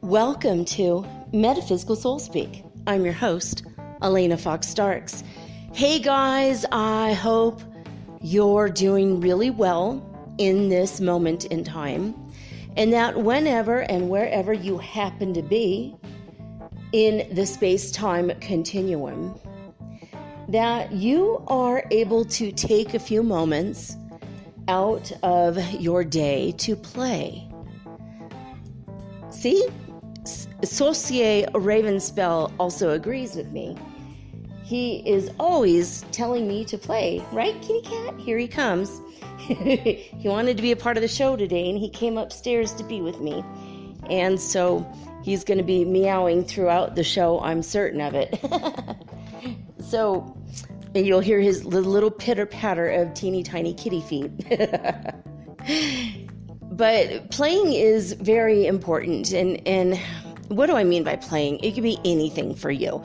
Welcome to Metaphysical Soul Speak. I'm your host, Elena Fox Starks. Hey guys, I hope you're doing really well in this moment in time, and that whenever and wherever you happen to be in the space-time continuum, that you are able to take a few moments out of your day to play. See? Saucier Ravenspell also agrees with me. He is always telling me to play, right, kitty cat? Here he comes. He wanted to be a part of the show today, and he came upstairs to be with me. And so he's going to be meowing throughout the show, I'm certain of it. So, and you'll hear his little pitter-patter of teeny tiny kitty feet. But playing is very important, and what do I mean by playing? It could be anything for you.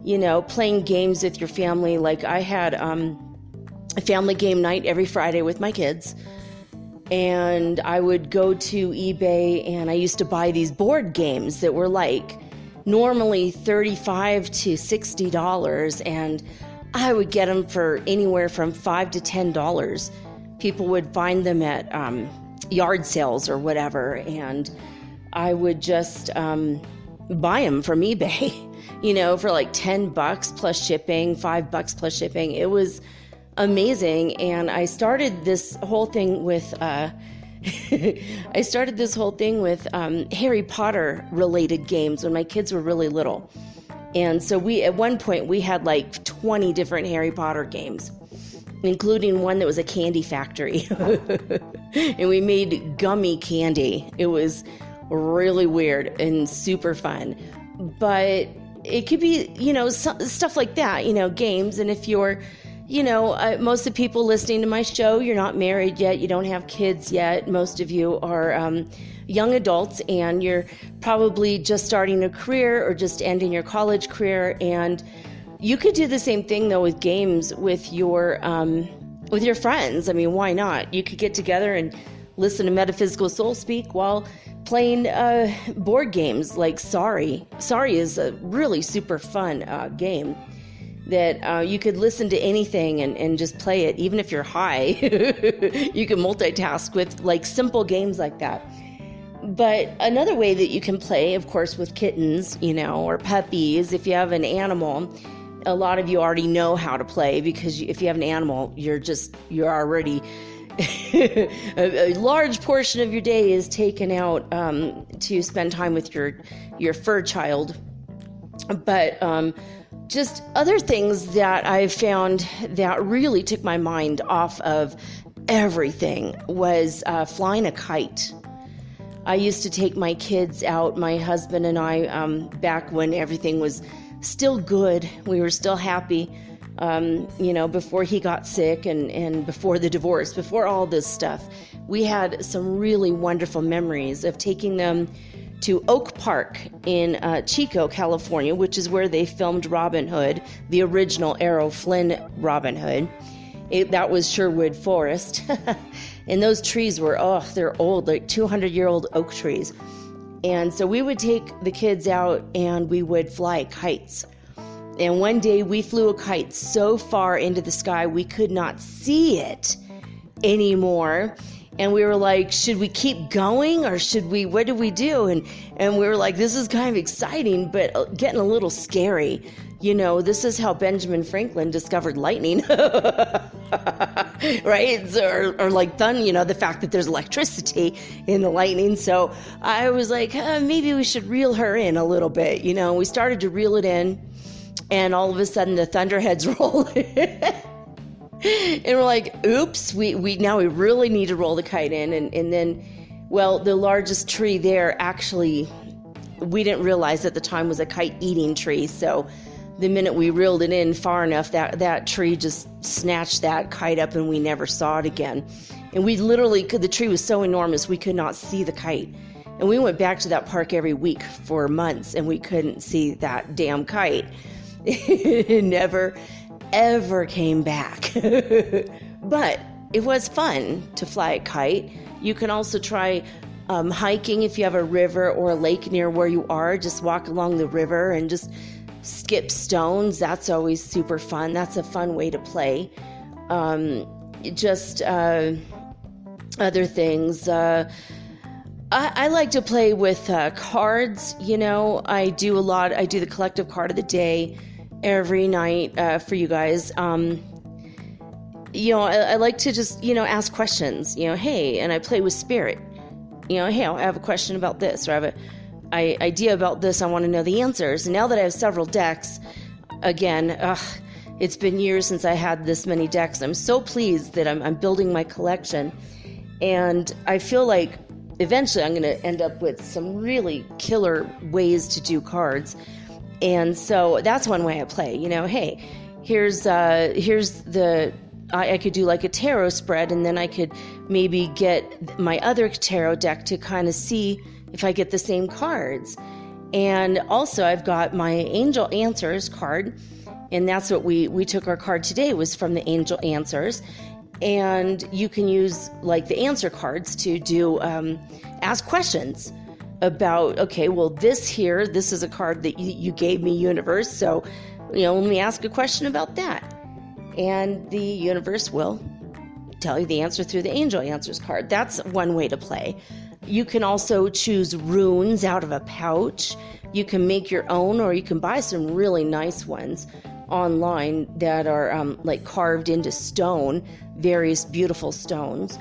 You know, playing games with your family. Like I had a family game night every Friday with my kids, and I would go to eBay and I used to buy these board games that were like normally $35 to $60, and I would get them for anywhere from $5 to $10. People would find them at yard sales or whatever, and I would just buy them from eBay, you know, for like $10 plus shipping, $5 plus shipping. It was amazing. And I started this whole thing with Harry Potter related games when my kids were really little. And so at one point we had like 20 different Harry Potter games, including one that was a candy factory. And we made gummy candy. It was really weird and super fun. But it could be, you know, stuff like that, you know, games. And if you're, you know, most of the people listening to my show, you're not married yet, you don't have kids yet. Most of you are young adults, and you're probably just starting a career or just ending your college career. And you could do the same thing, though, with games with your friends. I mean, why not? You could get together and listen to Metaphysical Soul Speak while playing board games like Sorry. Sorry is a really super fun game that you could listen to anything and just play it, even if you're high. You can multitask with like simple games like that. But another way that you can play, of course, with kittens, you know, or puppies, if you have an animal. A lot of you already know how to play, because if you have an animal, you're already a large portion of your day is taken out to spend time with your fur child. But just other things that I've found that really took my mind off of everything was flying a kite. I used to take my kids out, my husband and I, back when everything was still good. We were still happy, you know, before he got sick and before the divorce, before all this stuff. We had some really wonderful memories of taking them to Oak Park in Chico, California, which is where they filmed Robin Hood, the original Errol Flynn Robin Hood. That was Sherwood Forest. And those trees were, they're old, like 200-year-old oak trees. And so we would take the kids out and we would fly kites. And one day we flew a kite so far into the sky we could not see it anymore. And we were like, should we keep going or what do we do? And we were like, this is kind of exciting, but getting a little scary. You know, this is how Benjamin Franklin discovered lightning, right? Or like the fact that there's electricity in the lightning. So I was like, maybe we should reel her in a little bit. You know, we started to reel it in. and all of a sudden the thunderheads roll. And we're like, oops, we really need to roll the kite in. And then, well, the largest tree there actually, we didn't realize at the time was a kite eating tree. So the minute we reeled it in far enough, that tree just snatched that kite up and we never saw it again. And we literally the tree was so enormous, we could not see the kite. And we went back to that park every week for months and we couldn't see that damn kite. It never, ever came back. But it was fun to fly a kite. You can also try hiking if you have a river or a lake near where you are. Just walk along the river and just skip stones. That's always super fun. That's a fun way to play. Other things. I like to play with cards. I do the collective card of the day every night for you guys. I like to just, ask questions, hey, and I play with spirit. Hey, I have a question about this, or I have an idea about this. I want to know the answers. And now that I have several decks, again, it's been years since I had this many decks. I'm so pleased that I'm building my collection. And I feel like eventually I'm going to end up with some really killer ways to do cards. And so that's one way I play. Hey, here's I could do like a tarot spread, and then I could maybe get my other tarot deck to kind of see if I get the same cards. And also I've got my Angel Answers card, and that's what we took our card today, was from the Angel Answers. And you can use like the answer cards to do ask questions about, okay, well, this is a card that you gave me, universe, so let me ask a question about that, and the universe will tell you the answer through the Angel Answers card. That's one way to play. You can also choose runes out of a pouch. You can make your own, or you can buy some really nice ones online that are like carved into stone, various beautiful stones.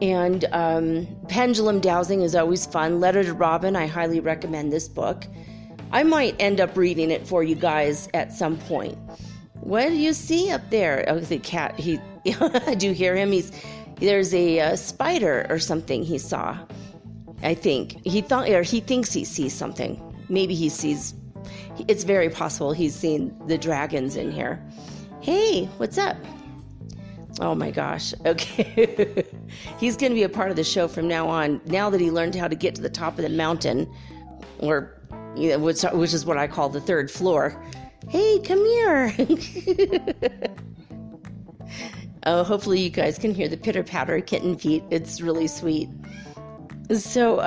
And Pendulum Dowsing is always fun. Letter to Robin, I highly recommend this book. I might end up reading it for you guys at some point. What do you see up there? Oh, the cat. I do hear him. There's a spider or something he saw. I think he thinks he sees something. Maybe he sees. It's very possible he's seen the dragons in here. Hey, what's up? Oh my gosh. Okay. He's going to be a part of the show from now on, now that he learned how to get to the top of the mountain, or which is what I call the third floor. Hey, come here. Oh, hopefully you guys can hear the pitter-patter of kitten feet. It's really sweet. So,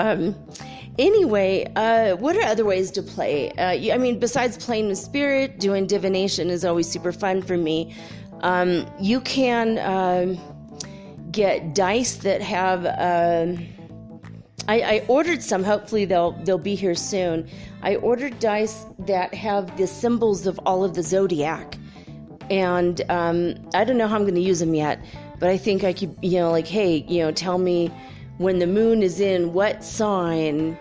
anyway, what are other ways to play? Besides playing with spirit, doing divination is always super fun for me. You can get dice that have. I ordered some. Hopefully they'll be here soon. I ordered dice that have the symbols of all of the zodiac, and I don't know how I'm going to use them yet. But I think I could, tell me when the moon is in what sign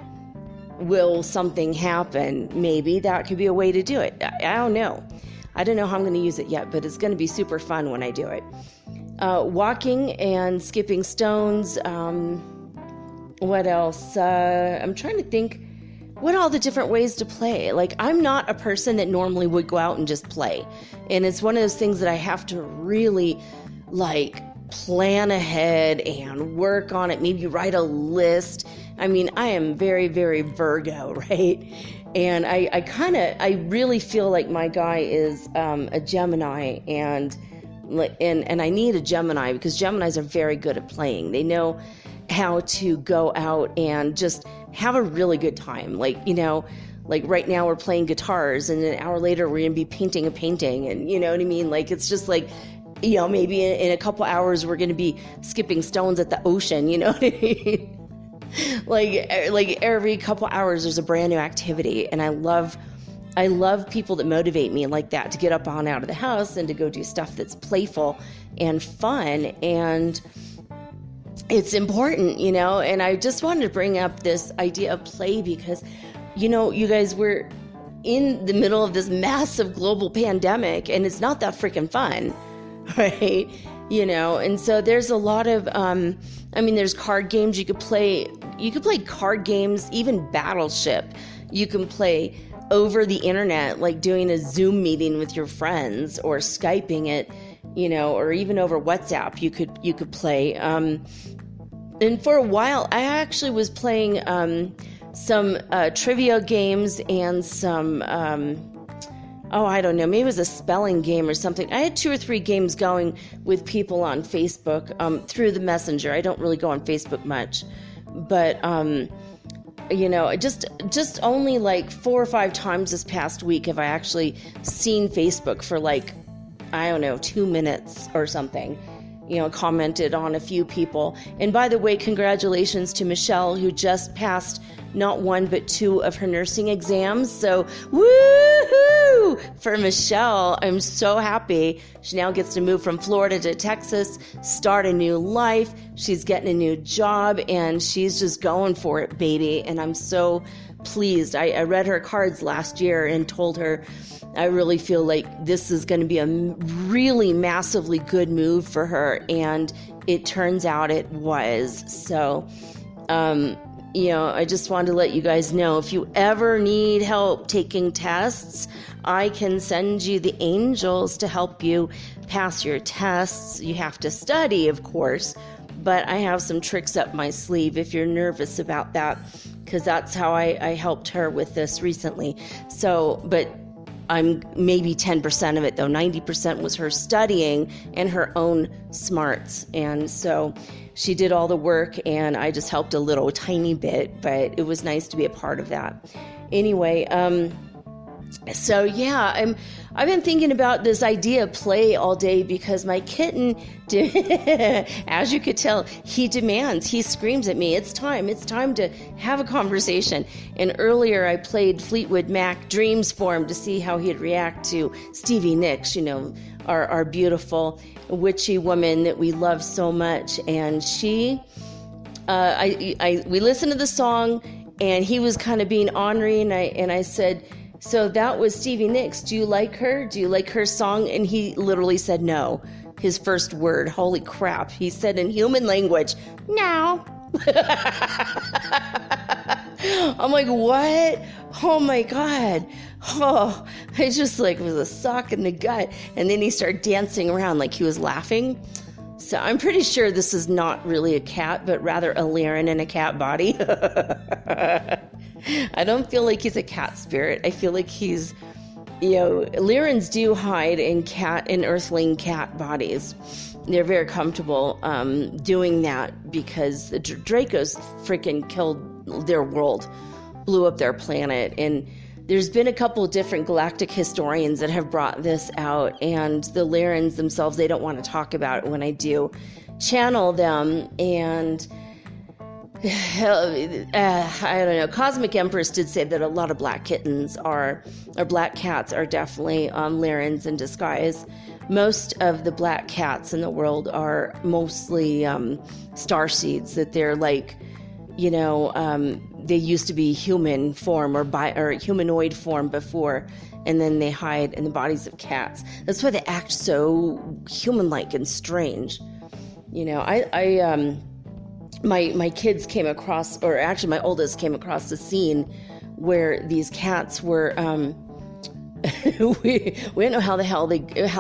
will something happen. Maybe that could be a way to do it. I don't know. I don't know how I'm going to use it yet, but it's going to be super fun when I do it. Walking and skipping stones. What else? I'm trying to think what all the different ways to play. Like, I'm not a person that normally would go out and just play. And it's one of those things that I have to really, plan ahead and work on it. Maybe write a list. I am very, very Virgo, right? And I really feel like my guy is a Gemini, and I need a Gemini, because Geminis are very good at playing. They know how to go out and just have a really good time. Like right now we're playing guitars, and an hour later we're going to be painting a painting, and you know what I mean? It's just maybe in a couple hours we're going to be skipping stones at the ocean, you know what I mean? like every couple hours there's a brand new activity, and I love people that motivate me like that, to get up on out of the house and to go do stuff that's playful and fun, and it's important, and I just wanted to bring up this idea of play, because you guys, in the middle of this massive global pandemic, and it's not that freaking fun, right? And so there's a lot of, there's card games you could play. You could play card games, even Battleship. You can play over the internet, like doing a Zoom meeting with your friends or Skyping it, or even over WhatsApp. You could play. And for a while, I actually was playing some trivia games and some, I don't know, maybe it was a spelling game or something. I had 2 or 3 games going with people on Facebook through the Messenger. I don't really go on Facebook much, but just only like 4 or 5 times this past week have I actually seen Facebook for 2 minutes or something. Commented on a few people. And by the way, congratulations to Michelle, who just passed not 1 but 2 of her nursing exams. So woohoo for Michelle. I'm so happy. She now gets to move from Florida to Texas, start a new life. She's getting a new job, and she's just going for it, baby. And I'm so pleased. I read her cards last year and told her I really feel like this is going to be a really massively good move for her, and it turns out it was. So, I just wanted to let you guys know, if you ever need help taking tests, I can send you the angels to help you pass your tests. You have to study, of course, but I have some tricks up my sleeve if you're nervous about that, because that's how I helped her with this recently. So, but I'm maybe 10% of it, though. 90% was her studying and her own smarts. And so she did all the work, and I just helped a little tiny bit, but it was nice to be a part of that. Anyway, so yeah, I've been thinking about this idea of play all day, because my kitten, as you could tell, he demands, he screams at me, it's time to have a conversation. And earlier I played Fleetwood Mac Dreams for him to see how he'd react to Stevie Nicks, our beautiful witchy woman that we love so much. And she, we listened to the song, and he was kind of being ornery, and I said, so that was Stevie Nicks. Do you like her? Do you like her song? And he literally said no. His first word, holy crap. He said in human language, no. I'm like, what? Oh my God. Oh, I just was a sock in the gut. And then he started dancing around like he was laughing. So I'm pretty sure this is not really a cat, but rather a Lyran in a cat body. I don't feel like he's a cat spirit. I feel like he's, Lyrans do hide in earthling cat bodies. They're very comfortable doing that, because the Dracos freaking killed their world, blew up their planet. And there's been a couple of different galactic historians that have brought this out, and the Lyrans themselves, they don't want to talk about it when I do channel them. And I don't know. Cosmic Empress did say that a lot of black kittens or black cats are definitely Lyrans in disguise. Most of the black cats in the world are mostly starseeds, that they're they used to be human form or humanoid form before, and then they hide in the bodies of cats. That's why they act so human-like and strange. My kids came across, or actually my oldest came across the scene where these cats were, we don't know how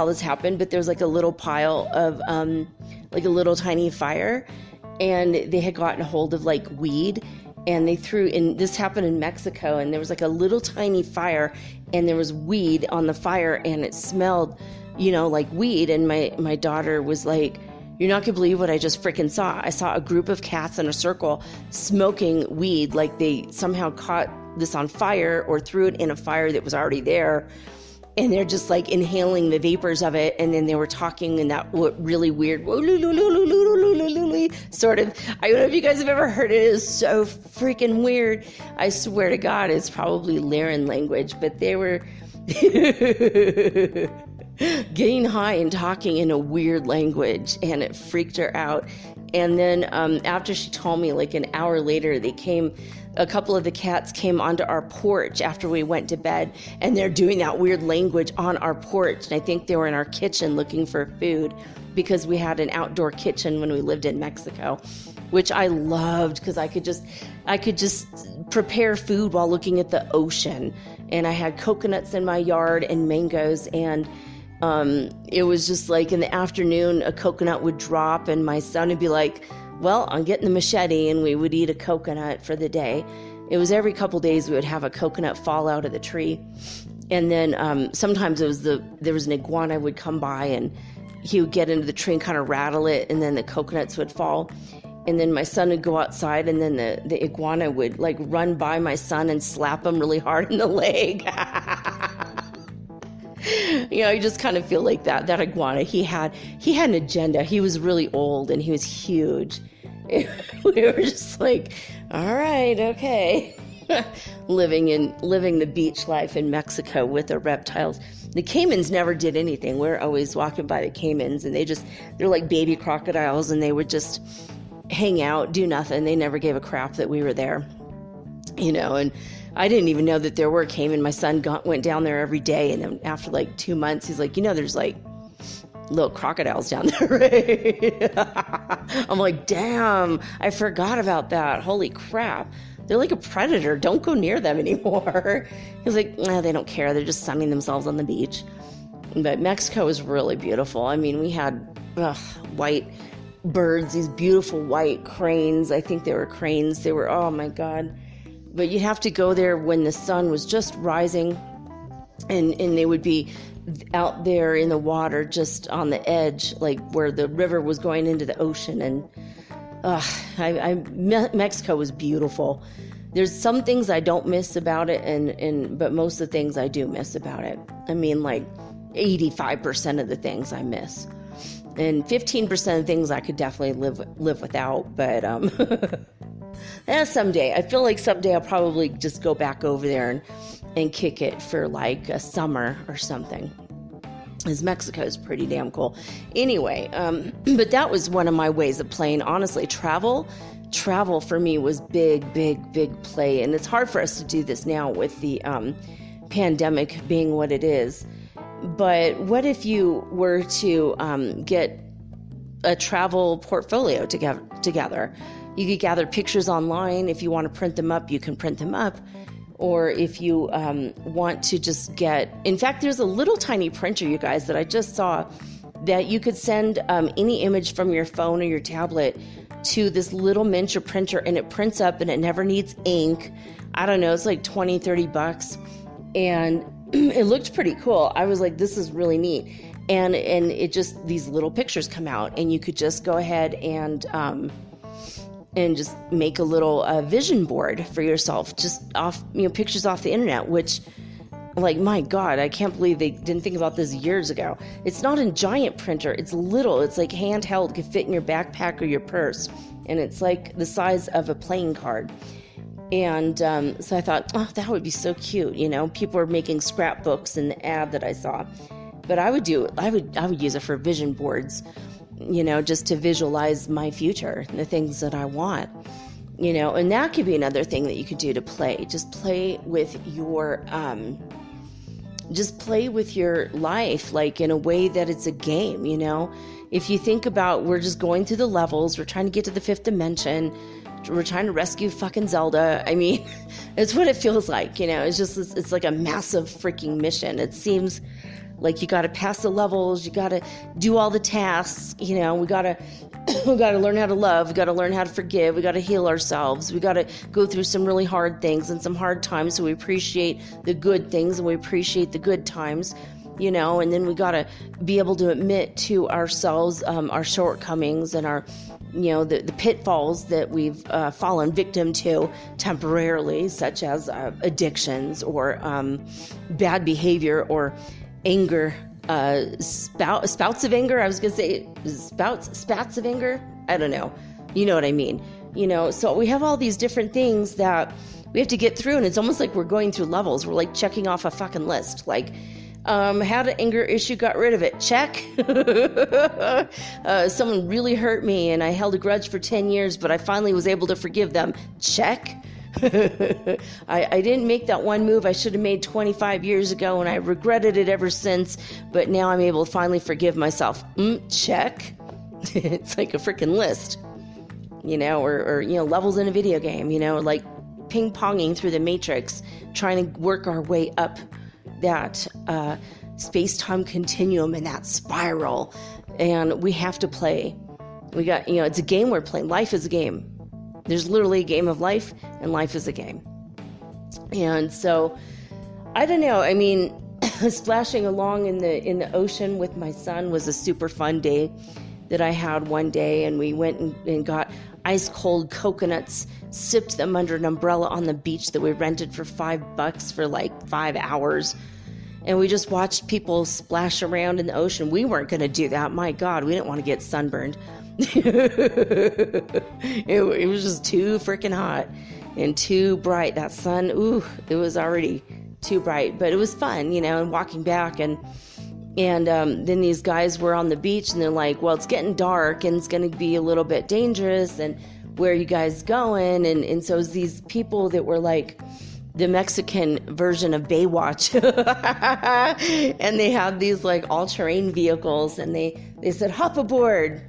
this happened, but there's a little pile of, a little tiny fire, and they had gotten a hold of weed, and they threw in, this happened in Mexico, and there was a little tiny fire, and there was weed on the fire, and it smelled, like weed. And my daughter was like, you're not gonna believe what I just freaking saw. I saw a group of cats in a circle smoking weed, like they somehow caught this on fire or threw it in a fire that was already there. And they're just inhaling the vapors of it. And then they were talking in that really weird sort of, I don't know if you guys have ever heard it. It is so freaking weird. I swear to God, it's probably Lyran language, but they were getting high and talking in a weird language, and it freaked her out. And then after she told me, an hour later, they came a couple of the cats came onto our porch after we went to bed, and they're doing that weird language on our porch. And I think they were in our kitchen looking for food, because we had an outdoor kitchen when we lived in Mexico, which I loved because I could just prepare food while looking at the ocean. And I had coconuts in my yard and mangoes, and it was just like in the afternoon, a coconut would drop and my son would be like, well, I'm getting the machete, and we would eat a coconut for the day. It was every couple days we would have a coconut fall out of the tree. And then sometimes there was an iguana would come by, and he would get into the tree and kind of rattle it, and then the coconuts would fall. And then my son would go outside, and then the iguana would like run by my son and slap him really hard in the leg. You just kind of feel like that iguana, he had an agenda. He was really old and he was huge. We were just like, all right, okay. living the beach life in Mexico with the reptiles. The caimans never did anything. We're always walking by the caimans, and they're like baby crocodiles, and they would just hang out, do nothing. They never gave a crap that we were there, and I didn't even know that there were caiman. My son went down there every day, and then after like 2 months, he's like, there's like little crocodiles down there. I'm like, damn, I forgot about that. Holy crap. They're like a predator. Don't go near them anymore. He's like, they don't care. They're just sunning themselves on the beach. But Mexico was really beautiful. I mean, we had white birds, these beautiful white cranes. I think they were cranes. They were, oh my God. But you have to go there when the sun was just rising, and they would be out there in the water just on the edge, like where the river was going into the ocean. And Mexico was beautiful. There's some things I don't miss about it, but most of the things I do miss about it. I mean, like 85% of the things I miss, and 15% of things I could definitely live without. But someday, I feel like someday I'll probably just go back over there and kick it for like a summer or something, because Mexico is pretty damn cool. Anyway, but that was one of my ways of playing. Honestly, travel for me was big play, and it's hard for us to do this now with the pandemic being what it is. But what if you were to get a travel portfolio together? You could gather pictures online. If you want to print them up, you can print them up. Or if you want to just in fact, there's a little tiny printer, you guys, that I just saw, that you could send any image from your phone or your tablet to this little miniature printer, and it prints up, and it never needs ink. I don't know, it's like $20-$30. And it looked pretty cool. I was like, this is really neat. And it just, these little pictures come out, and you could just go ahead and just make a little vision board for yourself, just off, pictures off the internet, which, like, my God, I can't believe they didn't think about this years ago. It's not a giant printer. It's little. It's like handheld. It can fit in your backpack or your purse. And it's like the size of a playing card. And so I thought, oh, that would be so cute. People are making scrapbooks in the ad that I saw. But I would use it for vision boards, just to visualize my future, the things that I want, and that could be another thing that you could do to play. Just play with your life, like in a way that it's a game. If you think about, we're just going through the levels, we're trying to get to the 5th dimension, we're trying to rescue fucking Zelda. I mean, it's what it feels like, it's like a massive freaking mission. It seems like you got to pass the levels, you got to do all the tasks, we got to learn how to love, we got to learn how to forgive, we got to heal ourselves, we got to go through some really hard things and some hard times, so we appreciate the good things and we appreciate the good times, and then we got to be able to admit to ourselves our shortcomings and our the pitfalls that we've fallen victim to temporarily, such as addictions or bad behavior or anger, spouts of anger. I was going to say spats of anger. I don't know. You know what I mean? So we have all these different things that we have to get through, and it's almost like we're going through levels. We're like checking off a fucking list. Like, had an anger issue, got rid of it. Check. Someone really hurt me and I held a grudge for 10 years, but I finally was able to forgive them. Check. I didn't make that one move I should have made 25 years ago, and I regretted it ever since, but now I'm able to finally forgive myself. Check. It's like a freaking list, or levels in a video game, like ping-ponging through the matrix, trying to work our way up that space-time continuum and that spiral. And we have to play. It's a game we're playing. Life is a game. There's literally a game of life, and life is a game. And so, I don't know. I mean, splashing along in the ocean with my son was a super fun day that I had one day, and we went and got ice cold coconuts, sipped them under an umbrella on the beach that we rented for $5 for like 5 hours. And we just watched people splash around in the ocean. We weren't going to do that. My God, we didn't want to get sunburned. It was just too freaking hot and too bright. That sun, it was already too bright, but it was fun, and walking back and then these guys were on the beach, and they're like, well, it's getting dark and it's going to be a little bit dangerous, and where are you guys going? And so it was these people that were like the Mexican version of Baywatch. And they had these like all-terrain vehicles, and they said, hop aboard.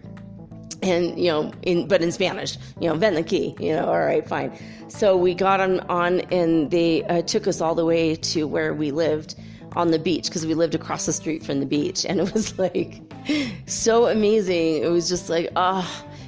And, but in Spanish, ven aquí, all right, fine. So we got on and they took us all the way to where we lived on the beach, because we lived across the street from the beach. And it was like so amazing. It was just like,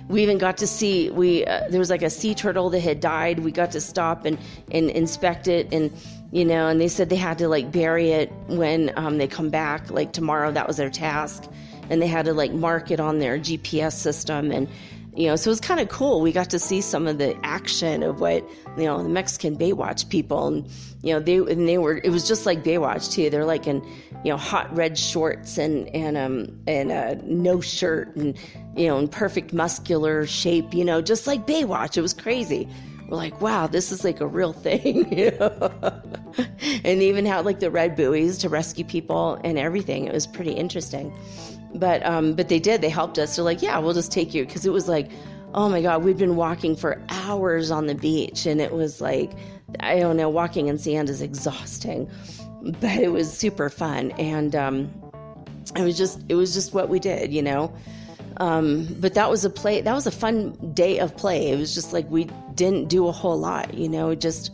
we even got to see, there was like a sea turtle that had died. We got to stop and inspect it. And, and they said they had to like bury it when they come back, like tomorrow. That was their task. And they had to like mark it on their GPS system. And, so it was kind of cool. We got to see some of the action of what, the Mexican Baywatch people, and, it was just like Baywatch too. They're like in, hot red shorts and no shirt and, in perfect muscular shape, just like Baywatch. It was crazy. We're like, wow, this is like a real thing. And they even had like the red buoys to rescue people and everything. It was pretty interesting. But they helped us. They're like, yeah, we'll just take you. Because it was like, oh my God, we'd been walking for hours on the beach. And it was like, I don't know, walking in sand is exhausting. But it was super fun. And it was just what we did, But that was a fun day of play. It was just like we didn't do a whole lot, just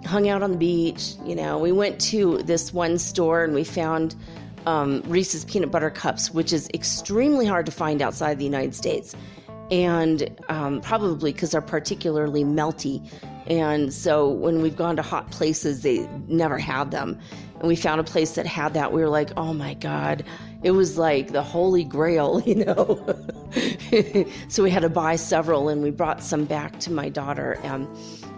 hung out on the beach. We went to this one store and we found Reese's peanut butter cups, which is extremely hard to find outside the United States, and probably because they're particularly melty. And so when we've gone to hot places, they never had them. And we found a place that had that. We were like, oh my God, it was like the holy grail, So we had to buy several, and we brought some back to my daughter.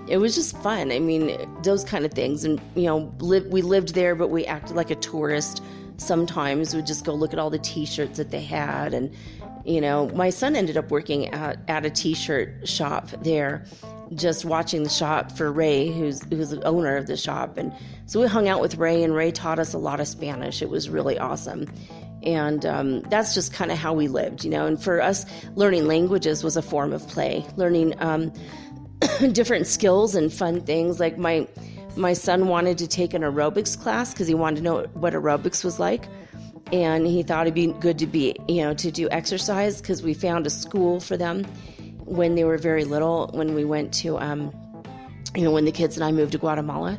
It was just fun. I mean, those kind of things. And, we lived there, but we acted like a tourist. Sometimes we'd just go look at all the t-shirts that they had. And, my son ended up working at a t-shirt shop there, just watching the shop for Ray, who's the owner of the shop. And so we hung out with Ray, and Ray taught us a lot of Spanish. It was really awesome. And that's just kind of how we lived, And for us, learning languages was a form of play. Learning different skills and fun things. Like my son wanted to take an aerobics class because he wanted to know what aerobics was like. And he thought it'd be good to to do exercise, because we found a school for them when they were very little, when we went to, when the kids and I moved to Guatemala.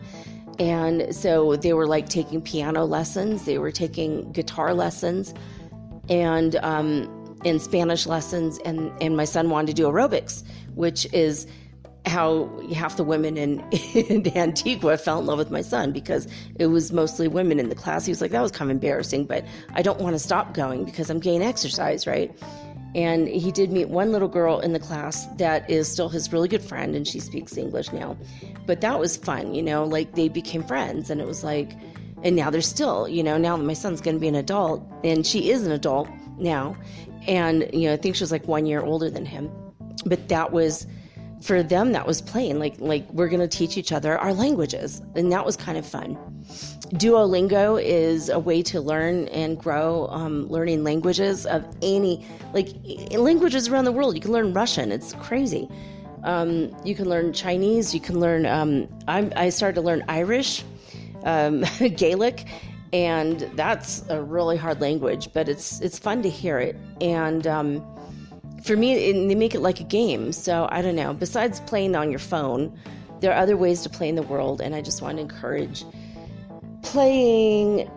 And so they were like taking piano lessons, they were taking guitar lessons, and Spanish lessons. And my son wanted to do aerobics, which is how half the women in Antigua fell in love with my son, because it was mostly women in the class. He was like, that was kind of embarrassing, but I don't want to stop going because I'm getting exercise, right? And he did meet one little girl in the class that is still his really good friend, and she speaks English now. But that was fun, like they became friends, and it was like, and now they're still, now that my son's going to be an adult, and she is an adult now, and, I think she was like 1 year older than him. But that was, for them, that was playing, like we're going to teach each other our languages. And that was kind of fun. Duolingo is a way to learn and grow, learning languages of any, languages around the world. You can learn Russian. It's crazy. You can learn Chinese. You can learn, I started to learn Irish, Gaelic, and that's a really hard language, but it's fun to hear it. And for me, they make it like a game. So I don't know. Besides playing on your phone, there are other ways to play in the world, and I just want to encourage playing,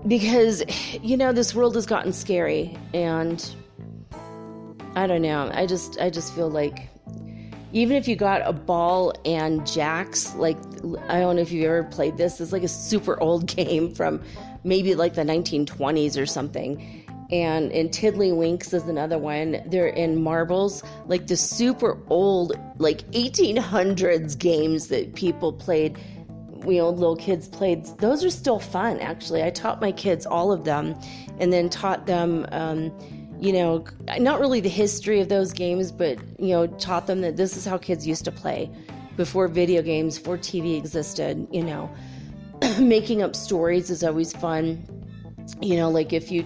because this world has gotten scary, and I don't know. I just feel like even if you got a ball and jacks, like, I don't know if you've ever played this. It's like a super old game from maybe like the 1920s or something. And Tiddlywinks is another one. They're in marbles, like the super old, like 1800s games that people played, little kids played. Those are still fun, actually. I taught my kids all of them, and then taught them, not really the history of those games, but, taught them that this is how kids used to play before video games, before TV existed. Making up stories is always fun. Like if you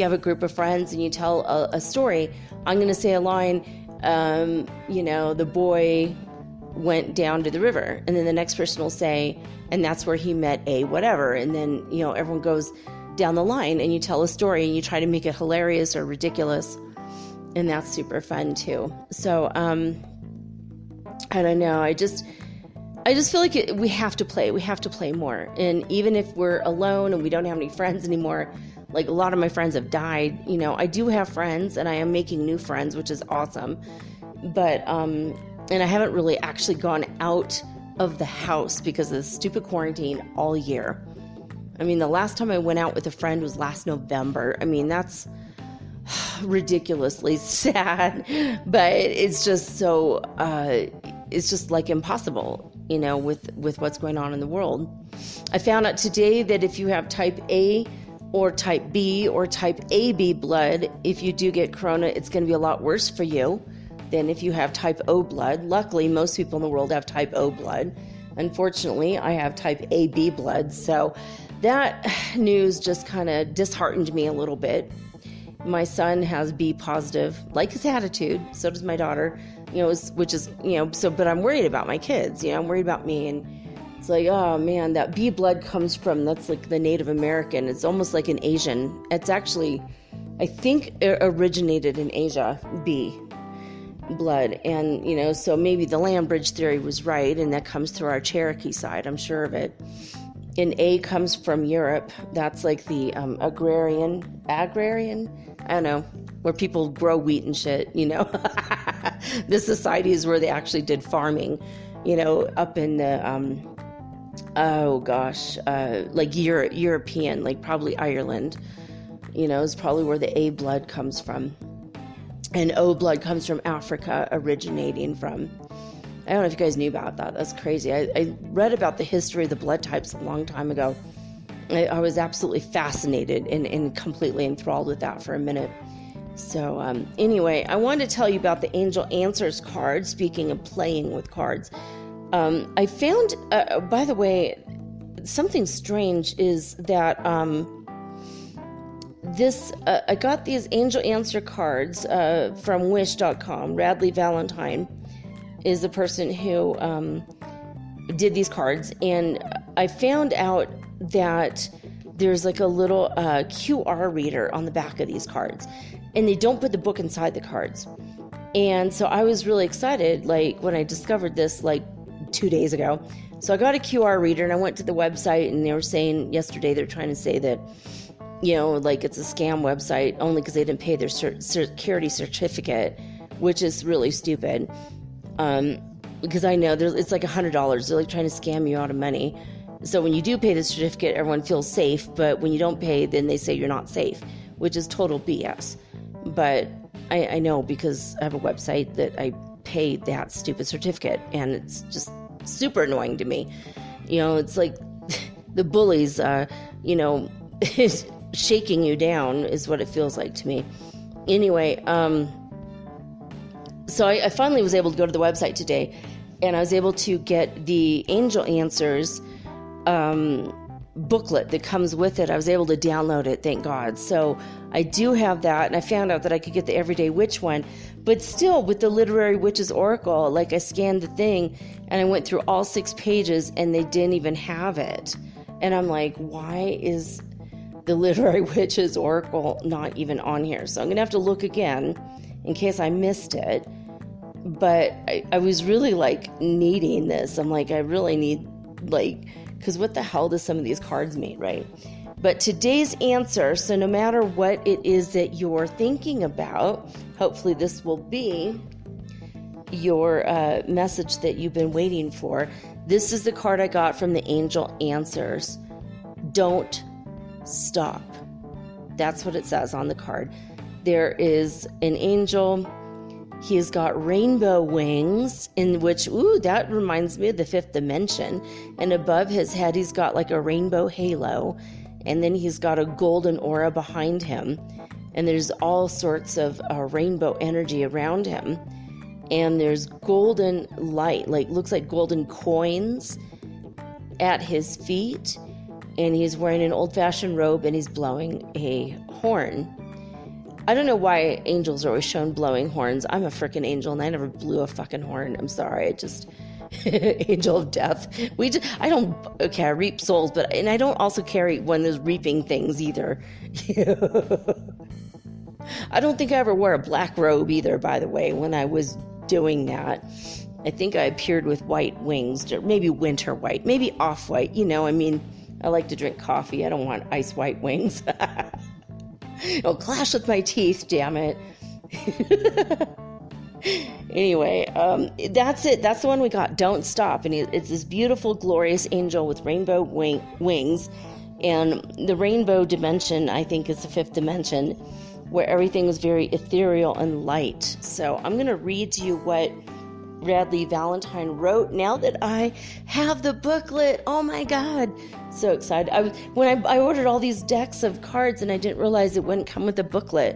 have a group of friends and you tell a story, I'm going to say a line, the boy went down to the river, and then the next person will say, and that's where he met a whatever. And then, everyone goes down the line, and you tell a story and you try to make it hilarious or ridiculous. And that's super fun too. So, I don't know. I just feel like we have to play more. And even if we're alone and we don't have any friends anymore, like a lot of my friends have died, I do have friends, and I am making new friends, which is awesome. But, and I haven't really actually gone out of the house because of the stupid quarantine all year. I mean, the last time I went out with a friend was last November. I mean, that's ridiculously sad, but it's just so, it's just like impossible, with what's going on in the world. I found out today that if you have type A or type B or type AB blood, if you do get corona, it's going to be a lot worse for you than if you have type O blood. Luckily, most people in the world have type O blood. Unfortunately, I have type AB blood. So that news just kind of disheartened me a little bit. My son has B positive, like his attitude. So does my daughter, which is, but I'm worried about my kids, I'm worried about me. And it's like, oh man, that B blood comes from, that's like the Native American. It's almost like an Asian. It's actually, I think it originated in Asia, B blood. And, so maybe the land bridge theory was right. And that comes through our Cherokee side. I'm sure of it. And A comes from Europe. That's like the agrarian, I don't know, where people grow wheat and shit, The societies where they actually did farming, up in the, like European, like probably Ireland, is probably where the A blood comes from. And O blood comes from Africa, originating from. I don't know if you guys knew about that. That's crazy. I read about the history of the blood types a long time ago. I was absolutely fascinated and completely enthralled with that for a minute. So anyway, I wanted to tell you about the Angel Answers card, speaking of playing with cards. I found, by the way, something strange is that I got these Angel Answer cards from Wish.com. Radley Valentine is the person who did these cards, and I found out that there's like a little QR reader on the back of these cards, and they don't put the book inside the cards. And so I was really excited, like when I discovered this like 2 days ago. So I got a QR reader, and I went to the website, and they were saying yesterday, they're trying to say that, like it's a scam website only because they didn't pay their security certificate, which is really stupid. Because I know it's like $100. They're like trying to scam you out of money. So when you do pay the certificate, everyone feels safe. But when you don't pay, then they say you're not safe, which is total BS. But I know because I have a website that I paid that stupid certificate, and it's just super annoying to me. It's like the bullies, shaking you down is what it feels like to me. Anyway, so I finally was able to go to the website today, and I was able to get the Angel Answers booklet that comes with it. I was able to download it, thank God. So I do have that, and I found out that I could get the Everyday Witch one. But still, with the Literary Witch's Oracle, like, I scanned the thing, and I went through all 6 pages, and they didn't even have it. And I'm like, why is the Literary Witch's Oracle not even on here? So I'm going to have to look again in case I missed it. But I was really, like, needing this. I'm like, I really need, like, because what the hell does some of these cards mean, right? But today's answer, so no matter what it is that you're thinking about, hopefully this will be your message that you've been waiting for. This is the card I got from the Angel Answers. Don't stop. That's what it says on the card. There is an angel. He has got rainbow wings, in which, that reminds me of the 5th dimension. And above his head, he's got like a rainbow halo. And then he's got a golden aura behind him. And there's all sorts of rainbow energy around him. And there's golden light, like looks like golden coins at his feet. And he's wearing an old-fashioned robe, and he's blowing a horn. I don't know why angels are always shown blowing horns. I'm a freaking angel, and I never blew a fucking horn. I'm sorry. I just... Angel of death. I reap souls, and I don't also carry one of those reaping things either. I don't think I ever wore a black robe either, by the way, when I was doing that. I think I appeared with white wings, maybe winter white, maybe off-white. I like to drink coffee. I don't want ice white wings. It'll clash with my teeth, damn it. Anyway, that's it. That's the one we got. Don't stop. And it's this beautiful, glorious angel with rainbow wings. And the rainbow dimension, I think, is the 5th dimension, where everything is very ethereal and light. So I'm going to read to you what Radley Valentine wrote now that I have the booklet. Oh my God. So excited. When I ordered all these decks of cards, and I didn't realize it wouldn't come with a booklet,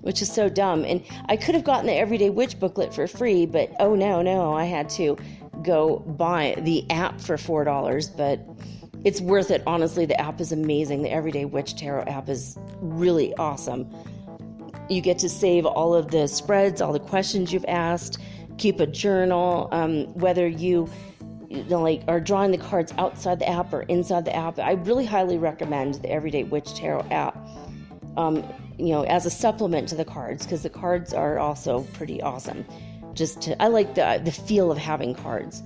which is so dumb. And I could have gotten the Everyday Witch booklet for free, but oh no, I had to go buy the app for $4, but it's worth it. Honestly, the app is amazing. The Everyday Witch Tarot app is really awesome. You get to save all of the spreads, all the questions you've asked, keep a journal, whether you are drawing the cards outside the app or inside the app. I really highly recommend the Everyday Witch Tarot app. As a supplement to the cards, because the cards are also pretty awesome. I like the feel of having cards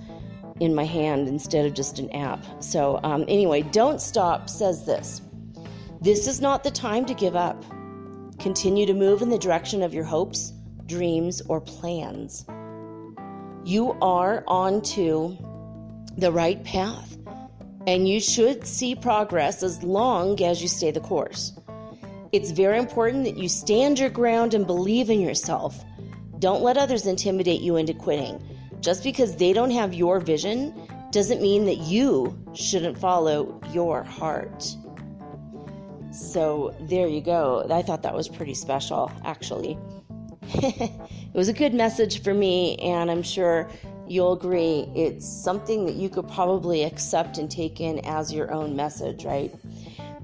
in my hand instead of just an app. So anyway, Don't Stop says this. This is not the time to give up. Continue to move in the direction of your hopes, dreams, or plans. You are onto the right path, and you should see progress as long as you stay the course. It's very important that you stand your ground and believe in yourself. Don't let others intimidate you into quitting. Just because they don't have your vision doesn't mean that you shouldn't follow your heart. So there you go. I thought that was pretty special, actually. It was a good message for me, and I'm sure you'll agree it's something that you could probably accept and take in as your own message, right?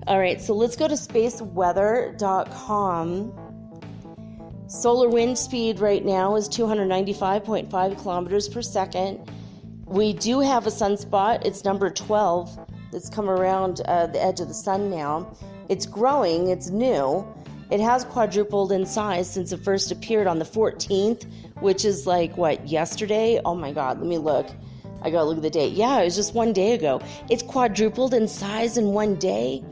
All right, so let's go to spaceweather.com. Solar wind speed right now is 295.5 kilometers per second. We do have a sunspot. It's number 12. It's come around the edge of the sun now. It's growing. It's new. It has quadrupled in size since it first appeared on the 14th, which is yesterday? Oh my God, let me look. I gotta look at the date. Yeah, it was just one day ago. It's quadrupled in size in one day.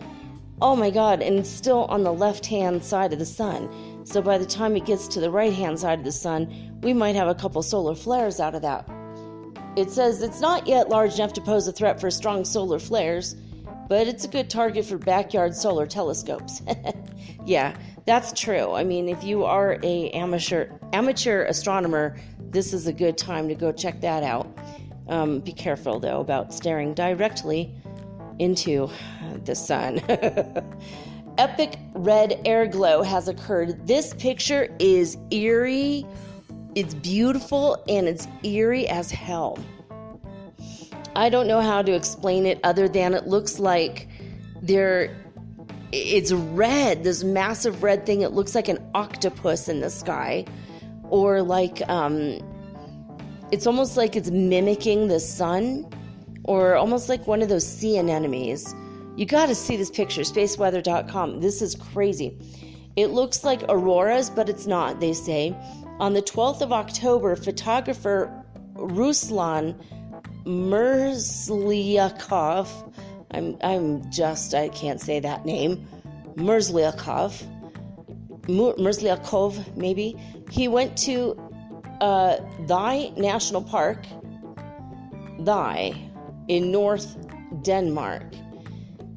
Oh my God, and it's still on the left-hand side of the sun. So by the time it gets to the right-hand side of the sun, we might have a couple solar flares out of that. It says it's not yet large enough to pose a threat for strong solar flares, but it's a good target for backyard solar telescopes. Yeah, that's true. I mean, if you are a amateur astronomer, this is a good time to go check that out. Be careful, though, about staring directly into the sun. Epic red air glow has occurred. This picture is eerie. It's beautiful, and it's eerie as hell. I don't know how to explain it other than it looks like it's red, this massive red thing. It looks like an octopus in the sky, or like it's almost like it's mimicking the sun, or almost like one of those sea anemones. You got to see this picture, spaceweather.com. This is crazy. It looks like auroras, but it's not, they say. On the 12th of October, photographer Ruslan Merzlyakov, I can't say that name, Merzlyakov, maybe. He went to Thai National Park, in North Denmark.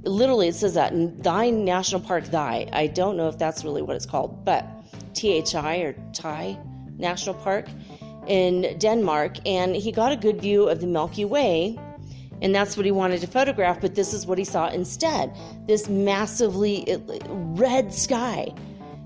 Literally, it says that, Thai National Park, Thai. I don't know if that's really what it's called, but THI or Thai National Park in Denmark, and he got a good view of the Milky Way, and that's what he wanted to photograph, but this is what he saw instead, this massively red sky.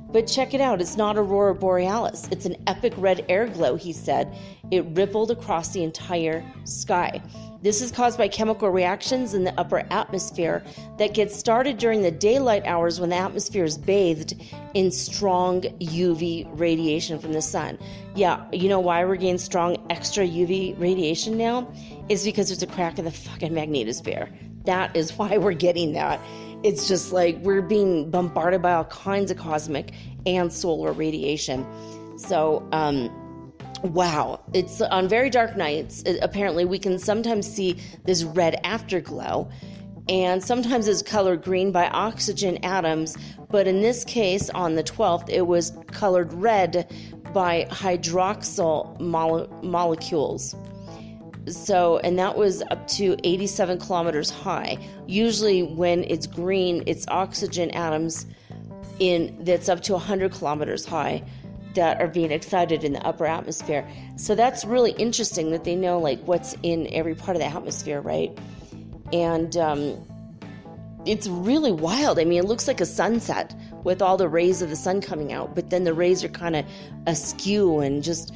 But check it out, it's not Aurora Borealis, it's an epic red air glow, he said. It rippled across the entire sky. This is caused by chemical reactions in the upper atmosphere that get started during the daylight hours when the atmosphere is bathed in strong UV radiation from the sun. Yeah, you know why we're getting strong extra UV radiation now? It's because there's a crack in the fucking magnetosphere. That is why we're getting that. It's just like we're being bombarded by all kinds of cosmic and solar radiation. So, wow. It's on very dark nights. Apparently, we can sometimes see this red afterglow, and sometimes it's colored green by oxygen atoms. But in this case, on the 12th, it was colored red by hydroxyl molecules. So, and that was up to 87 kilometers high. Usually, when it's green, it's oxygen atoms that's up to 100 kilometers high that are being excited in the upper atmosphere. So that's really interesting that they know like what's in every part of the atmosphere, right? And it's really wild. I mean, it looks like a sunset with all the rays of the sun coming out, but then the rays are kind of askew and just,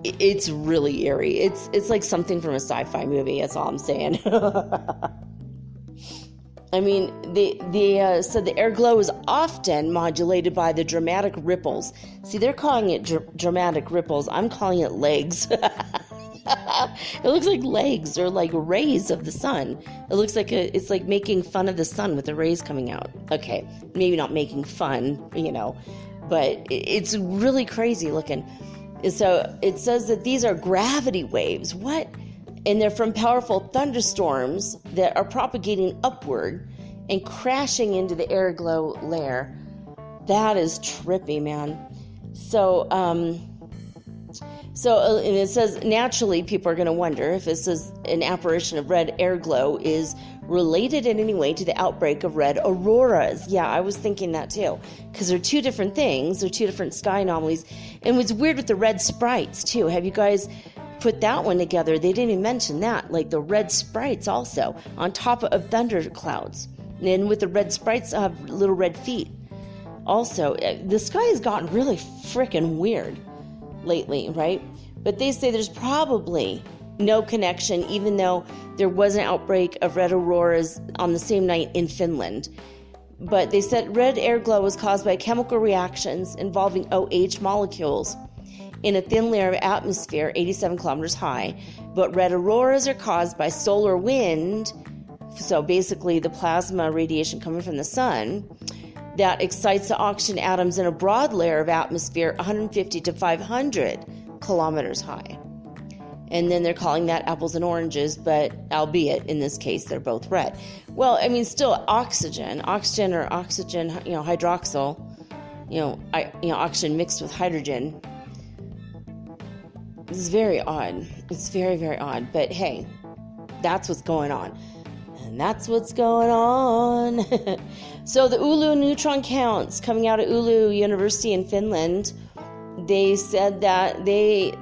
it's really eerie. It's like something from a sci-fi movie. That's all I'm saying. I mean, they said the air glow is often modulated by the dramatic ripples. See, they're calling it dramatic ripples. I'm calling it legs. It looks like legs or like rays of the sun. It looks like it's like making fun of the sun with the rays coming out. Okay, maybe not making fun, but it's really crazy looking. So it says that these are gravity waves. What? And they're from powerful thunderstorms that are propagating upward and crashing into the air glow layer. That is trippy, man. So and it says, naturally, people are going to wonder if this is an apparition of red air glow is related in any way to the outbreak of red auroras. Yeah, I was thinking that too, because they're two different things. They're two different sky anomalies. And what's weird with the red sprites, too. Have you guys put that one together? They didn't even mention that, like the red sprites also on top of thunderclouds, and with the red sprites have little red feet. Also, the sky has gotten really freaking weird lately, right? But they say there's probably no connection, even though there was an outbreak of red auroras on the same night in Finland. But they said red air glow was caused by chemical reactions involving OH molecules in a thin layer of atmosphere 87 kilometers high. But red auroras are caused by solar wind, so basically the plasma radiation coming from the sun, that excites the oxygen atoms in a broad layer of atmosphere 150 to 500 kilometers high. And then they're calling that apples and oranges, but albeit in this case they're both red. Well, I mean, still oxygen or oxygen, hydroxyl, oxygen mixed with hydrogen. This is very odd. It's very, very odd. But hey, that's what's going on. And that's what's going on. So the Oulu neutron counts coming out of Oulu University in Finland, they said that the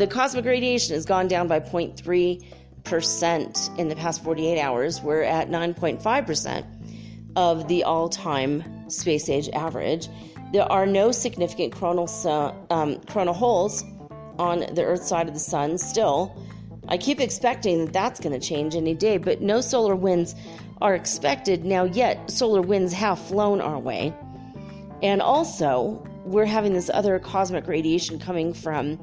cosmic radiation has gone down by 0.3% in the past 48 hours. We're at 9.5% of the all-time space age average. There are no significant coronal holes on the Earth side of the sun still. I keep expecting that that's going to change any day, but no solar winds are expected. Now, yet solar winds have flown our way. And also, we're having this other cosmic radiation coming from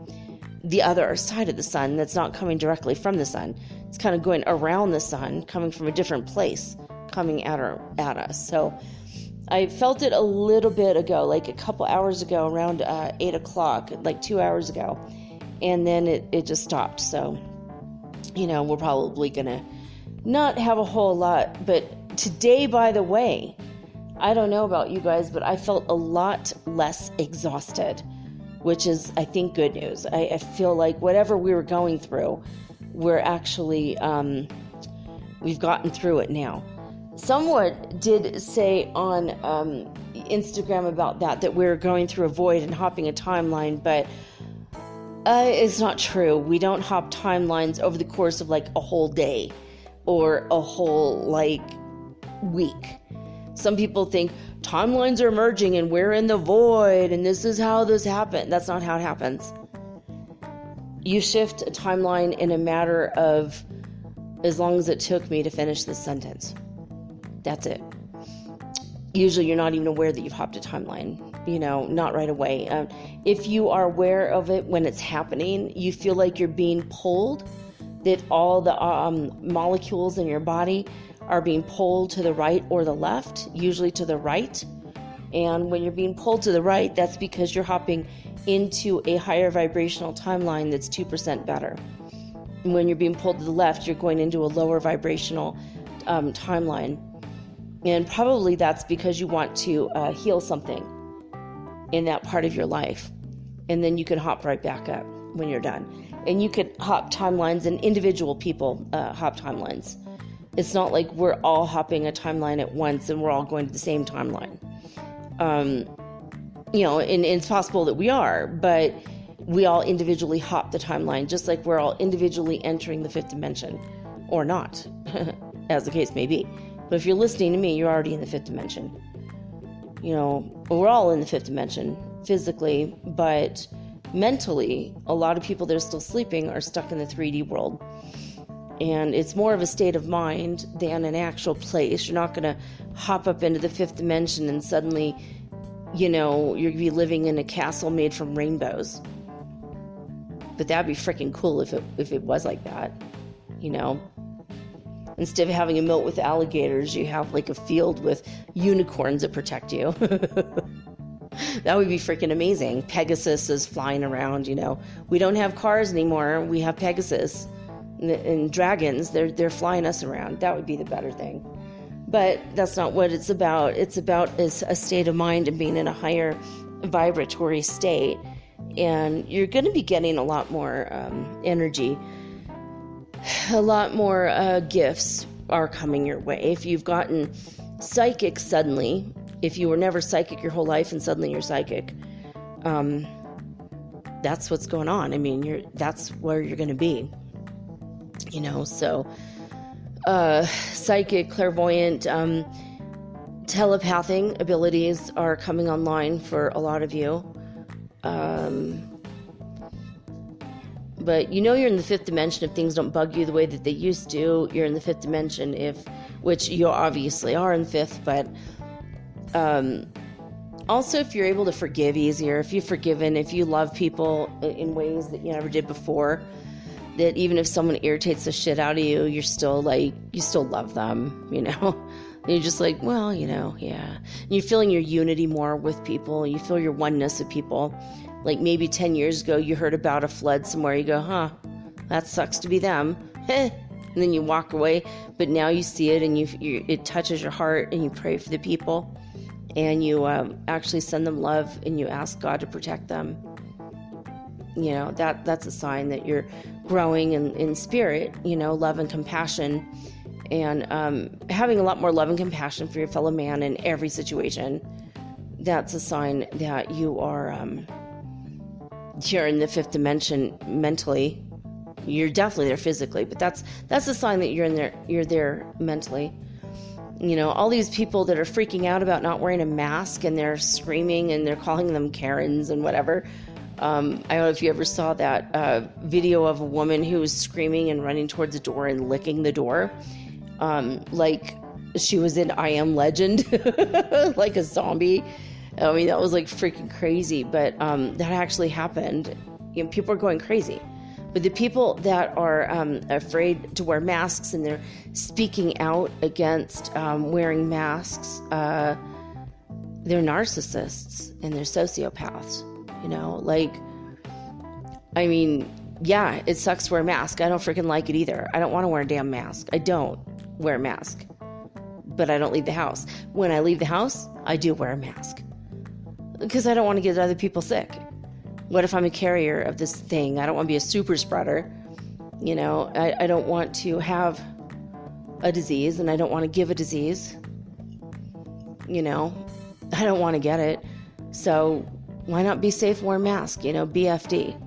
the other side of the sun that's not coming directly from the sun. It's kind of going around the sun, coming from a different place, coming at us. So I felt it a little bit ago, like a couple hours ago, around 8 o'clock, like 2 hours ago. And then it just stopped. So, we're probably going to not have a whole lot. But today, by the way, I don't know about you guys, but I felt a lot less exhausted, which is, I think, good news. I feel like whatever we were going through, we're actually, we've gotten through it now. Someone did say on Instagram about that we're going through a void and hopping a timeline, but it's not true. We don't hop timelines over the course of like a whole day or a whole week. Some people think timelines are merging and we're in the void and this is how this happened. That's not how it happens. You shift a timeline in a matter of as long as it took me to finish this sentence. That's it. Usually you're not even aware that you've hopped a timeline, not right away. If you are aware of it when it's happening, you feel like you're being pulled, that all the molecules in your body are being pulled to the right or the left, usually to the right. And when you're being pulled to the right, that's because you're hopping into a higher vibrational timeline that's 2% better. And when you're being pulled to the left, you're going into a lower vibrational timeline. And probably that's because you want to heal something in that part of your life. And then you can hop right back up when you're done. And you could hop timelines, and individual people hop timelines. It's not like we're all hopping a timeline at once and we're all going to the same timeline. And it's possible that we are, but we all individually hop the timeline, just like we're all individually entering the fifth dimension, or not, as the case may be. But if you're listening to me, you're already in the fifth dimension. We're all in the fifth dimension physically, but mentally, a lot of people that are still sleeping are stuck in the 3D world. And it's more of a state of mind than an actual place. You're not going to hop up into the fifth dimension and suddenly, you're going to be living in a castle made from rainbows. But that'd be freaking cool if it was like that, Instead of having a moat with alligators, you have like a field with unicorns that protect you. That would be freaking amazing. Pegasus is flying around, We don't have cars anymore. We have Pegasus. And dragons, they're flying us around. That would be the better thing. But that's not what it's about. It's about a state of mind and being in a higher vibratory state. And you're going to be getting a lot more energy. A lot more gifts are coming your way. If you've gotten psychic suddenly, if you were never psychic your whole life and suddenly you're psychic, that's what's going on. I mean, that's where you're going to be. So psychic, clairvoyant, telepathing abilities are coming online for a lot of you. But you're in the fifth dimension if things don't bug you the way that they used to. You're in the fifth dimension which you obviously are in fifth, but also if you're able to forgive easier, if you've forgiven, if you love people in ways that you never did before, that even if someone irritates the shit out of you, you still love them, And you're just like, well, yeah. And you're feeling your unity more with people. You feel your oneness with people. Like maybe 10 years ago, you heard about a flood somewhere. You go, that sucks to be them. And then you walk away. But now you see it and it touches your heart and you pray for the people. And you actually send them love and you ask God to protect them. That's a sign that you're growing in spirit, love and compassion, and having a lot more love and compassion for your fellow man in every situation. That's a sign that you're in the fifth dimension mentally. You're definitely there physically, but that's a sign that you're there mentally. All these people that are freaking out about not wearing a mask and they're screaming and they're calling them Karens and whatever. I don't know if you ever saw that video of a woman who was screaming and running towards the door and licking the door. Like she was in I Am Legend, like a zombie. I mean, that was like freaking crazy, but that actually happened. You know, people are going crazy. But the people that are afraid to wear masks and they're speaking out against wearing masks, they're narcissists and they're sociopaths. You know, like, I mean, yeah, it sucks to wear a mask. I don't freaking like it either. I don't want to wear a damn mask. I don't wear a mask. But I don't leave the house. When I leave the house, I do wear a mask. Because I don't want to get other people sick. What if I'm a carrier of this thing? I don't want to be a super spreader. You know, I don't want to have a disease and I don't want to give a disease. You know, I don't want to get it. So why not be safe, wear a mask? You know, BFD.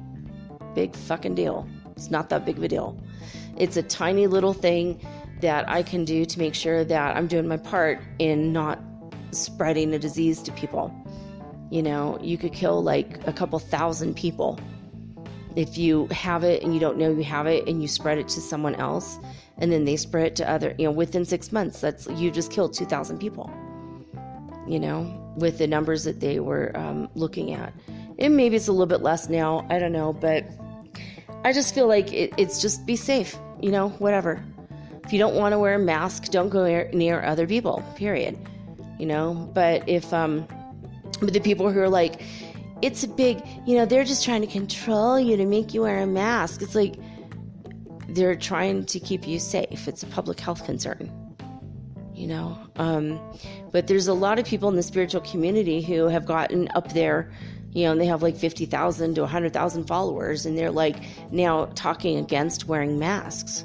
Big fucking deal. It's not that big of a deal. It's a tiny little thing that I can do to make sure that I'm doing my part in not spreading a disease to people. You know, you could kill like a couple thousand people if you have it and you don't know you have it and you spread it to someone else and then they spread it to other, you know, within 6 months, that's, you just killed 2,000 people, you know, with the numbers that they were looking at. And maybe it's a little bit less now, I don't know, but I just feel like it's just be safe, you know, whatever. If you don't want to wear a mask, don't go near other people, period. You know, but if, but the people who are like, it's a big, you know, they're just trying to control you to make you wear a mask. It's like, they're trying to keep you safe. It's a public health concern, you know. But there's a lot of people in the spiritual community who have gotten up there, you know, and they have like 50,000 to 100,000 followers, and they're like now talking against wearing masks.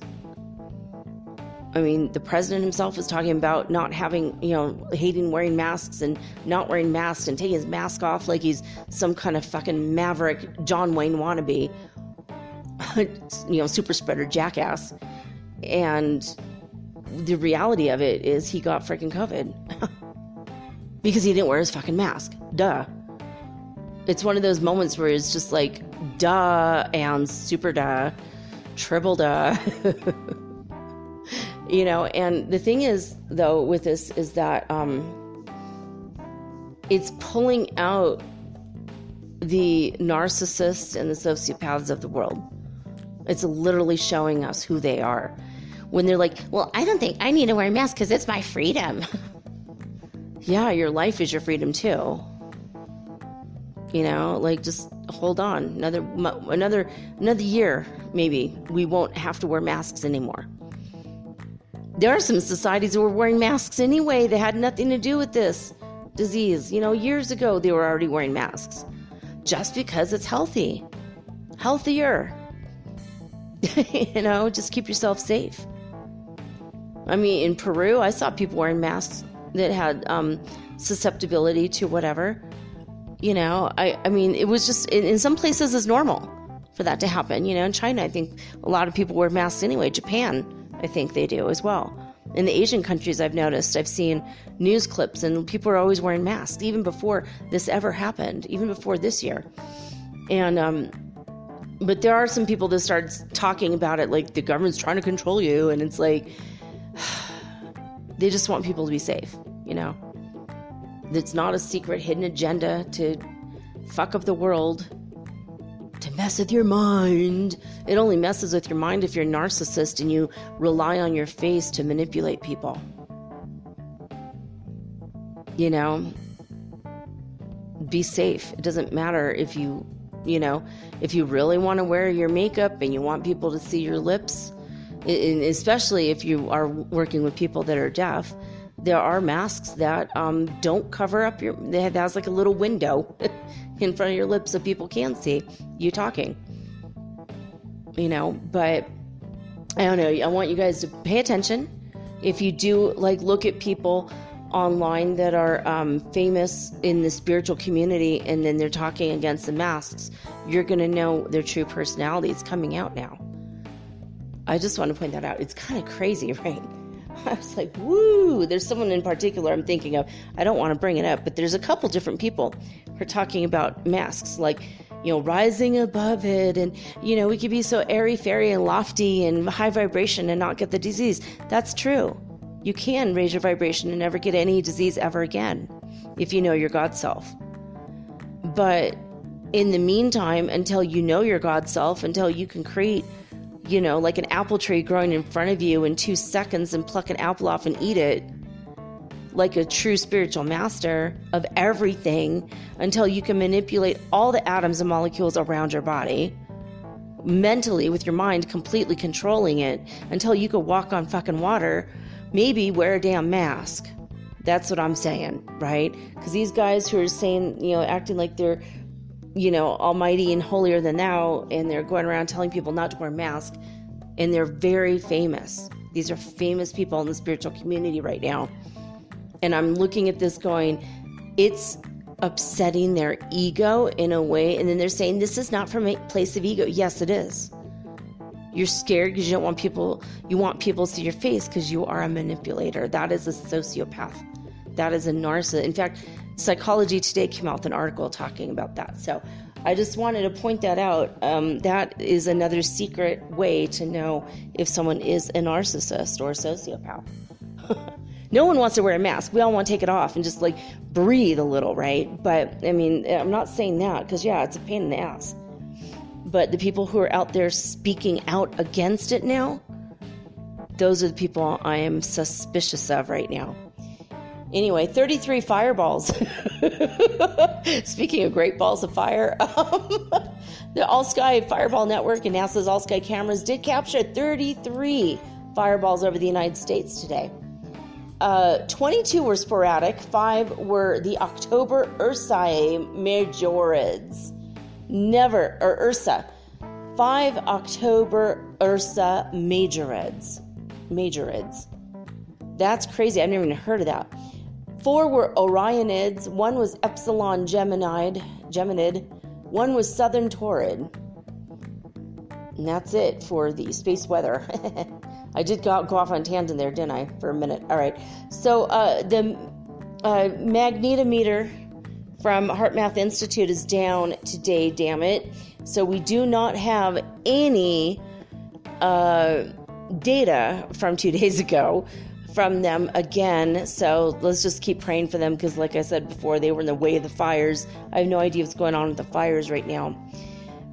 I mean, the president himself is talking about not having, you know, hating wearing masks and not wearing masks and taking his mask off like he's some kind of fucking maverick John Wayne wannabe, you know, super spreader jackass. And the reality of it is he got freaking COVID because he didn't wear his fucking mask. Duh. It's one of those moments where it's just like, duh, and super duh, triple duh. You know, and the thing is, though, with this is that it's pulling out the narcissists and the sociopaths of the world. It's literally showing us who they are. When they're like, well, I don't think I need to wear a mask because it's my freedom. Yeah, your life is your freedom, too. You know, like, just hold on. Another year, maybe, we won't have to wear masks anymore. There are some societies who were wearing masks anyway. They had nothing to do with this disease. You know, years ago, they were already wearing masks. Just because it's healthy. Healthier. You know, just keep yourself safe. I mean, in Peru, I saw people wearing masks that had susceptibility to whatever. You know, I mean, it was just, in some places it's normal for that to happen. You know, in China, I think a lot of people wear masks anyway. Japan, I think they do as well. In the Asian countries, I've noticed, I've seen news clips and people are always wearing masks, even before this ever happened, even before this year. And, but there are some people that start talking about it like the government's trying to control you. And it's like, they just want people to be safe, you know. It's not a secret hidden agenda to fuck up the world, to mess with your mind. It only messes with your mind if you're a narcissist and you rely on your face to manipulate people. You know, be safe. It doesn't matter if you know, if you really want to wear your makeup and you want people to see your lips, and especially if you are working with people that are deaf, there are masks that don't cover up your, that has like a little window in front of your lips so people can see you talking, you know. But I don't know, I want you guys to pay attention. If you do like look at people online that are famous in the spiritual community and then they're talking against the masks, you're going to know their true personality. It's coming out now. I just want to point that out. It's kind of crazy, right? I was like, woo, there's someone in particular I'm thinking of. I don't want to bring it up, but there's a couple different people who are talking about masks, like, you know, rising above it. And, you know, we could be so airy-fairy and lofty and high vibration and not get the disease. That's true. You can raise your vibration and never get any disease ever again if you know your God self. But in the meantime, until you know your God self, until you can create, like an apple tree growing in front of you in 2 seconds and pluck an apple off and eat it, like a true spiritual master of everything, until you can manipulate all the atoms and molecules around your body, mentally with your mind completely controlling it, until you could walk on fucking water, maybe wear a damn mask. That's what I'm saying, right? Because these guys who are saying, acting like they're, almighty and holier than thou, and they're going around telling people not to wear masks, and they're very famous. These are famous people in the spiritual community right now. And I'm looking at this going, it's upsetting their ego in a way. And then they're saying, this is not from a place of ego. Yes, it is. You're scared because you want people to see your face because you are a manipulator. That is a sociopath. That is a narcissist. In fact, Psychology Today came out with an article talking about that. So I just wanted to point that out. That is another secret way to know if someone is a narcissist or a sociopath. No one wants to wear a mask. We all want to take it off and just breathe a little, right? But I mean, I'm not saying that because it's a pain in the ass. But the people who are out there speaking out against it now, those are the people I am suspicious of right now. Anyway, 33 fireballs. Speaking of great balls of fire, the All Sky Fireball Network and NASA's All Sky cameras did capture 33 fireballs over the United States today. 22 were sporadic, 5 were the October Ursae Majorids. Ursa. 5 October Ursa Majorids. That's crazy. I've never even heard of that. 4 were Orionids, 1 was Epsilon Geminid, 1 was Southern Taurid. And that's it for the space weather. I did go off on a tangent there, didn't I, for a minute? All right. So the magnetometer from Heartmath Institute is down today, damn it. So we do not have any data from 2 days ago from them again. So let's just keep praying for them because, like I said before, they were in the way of the fires. I have no idea what's going on with the fires right now.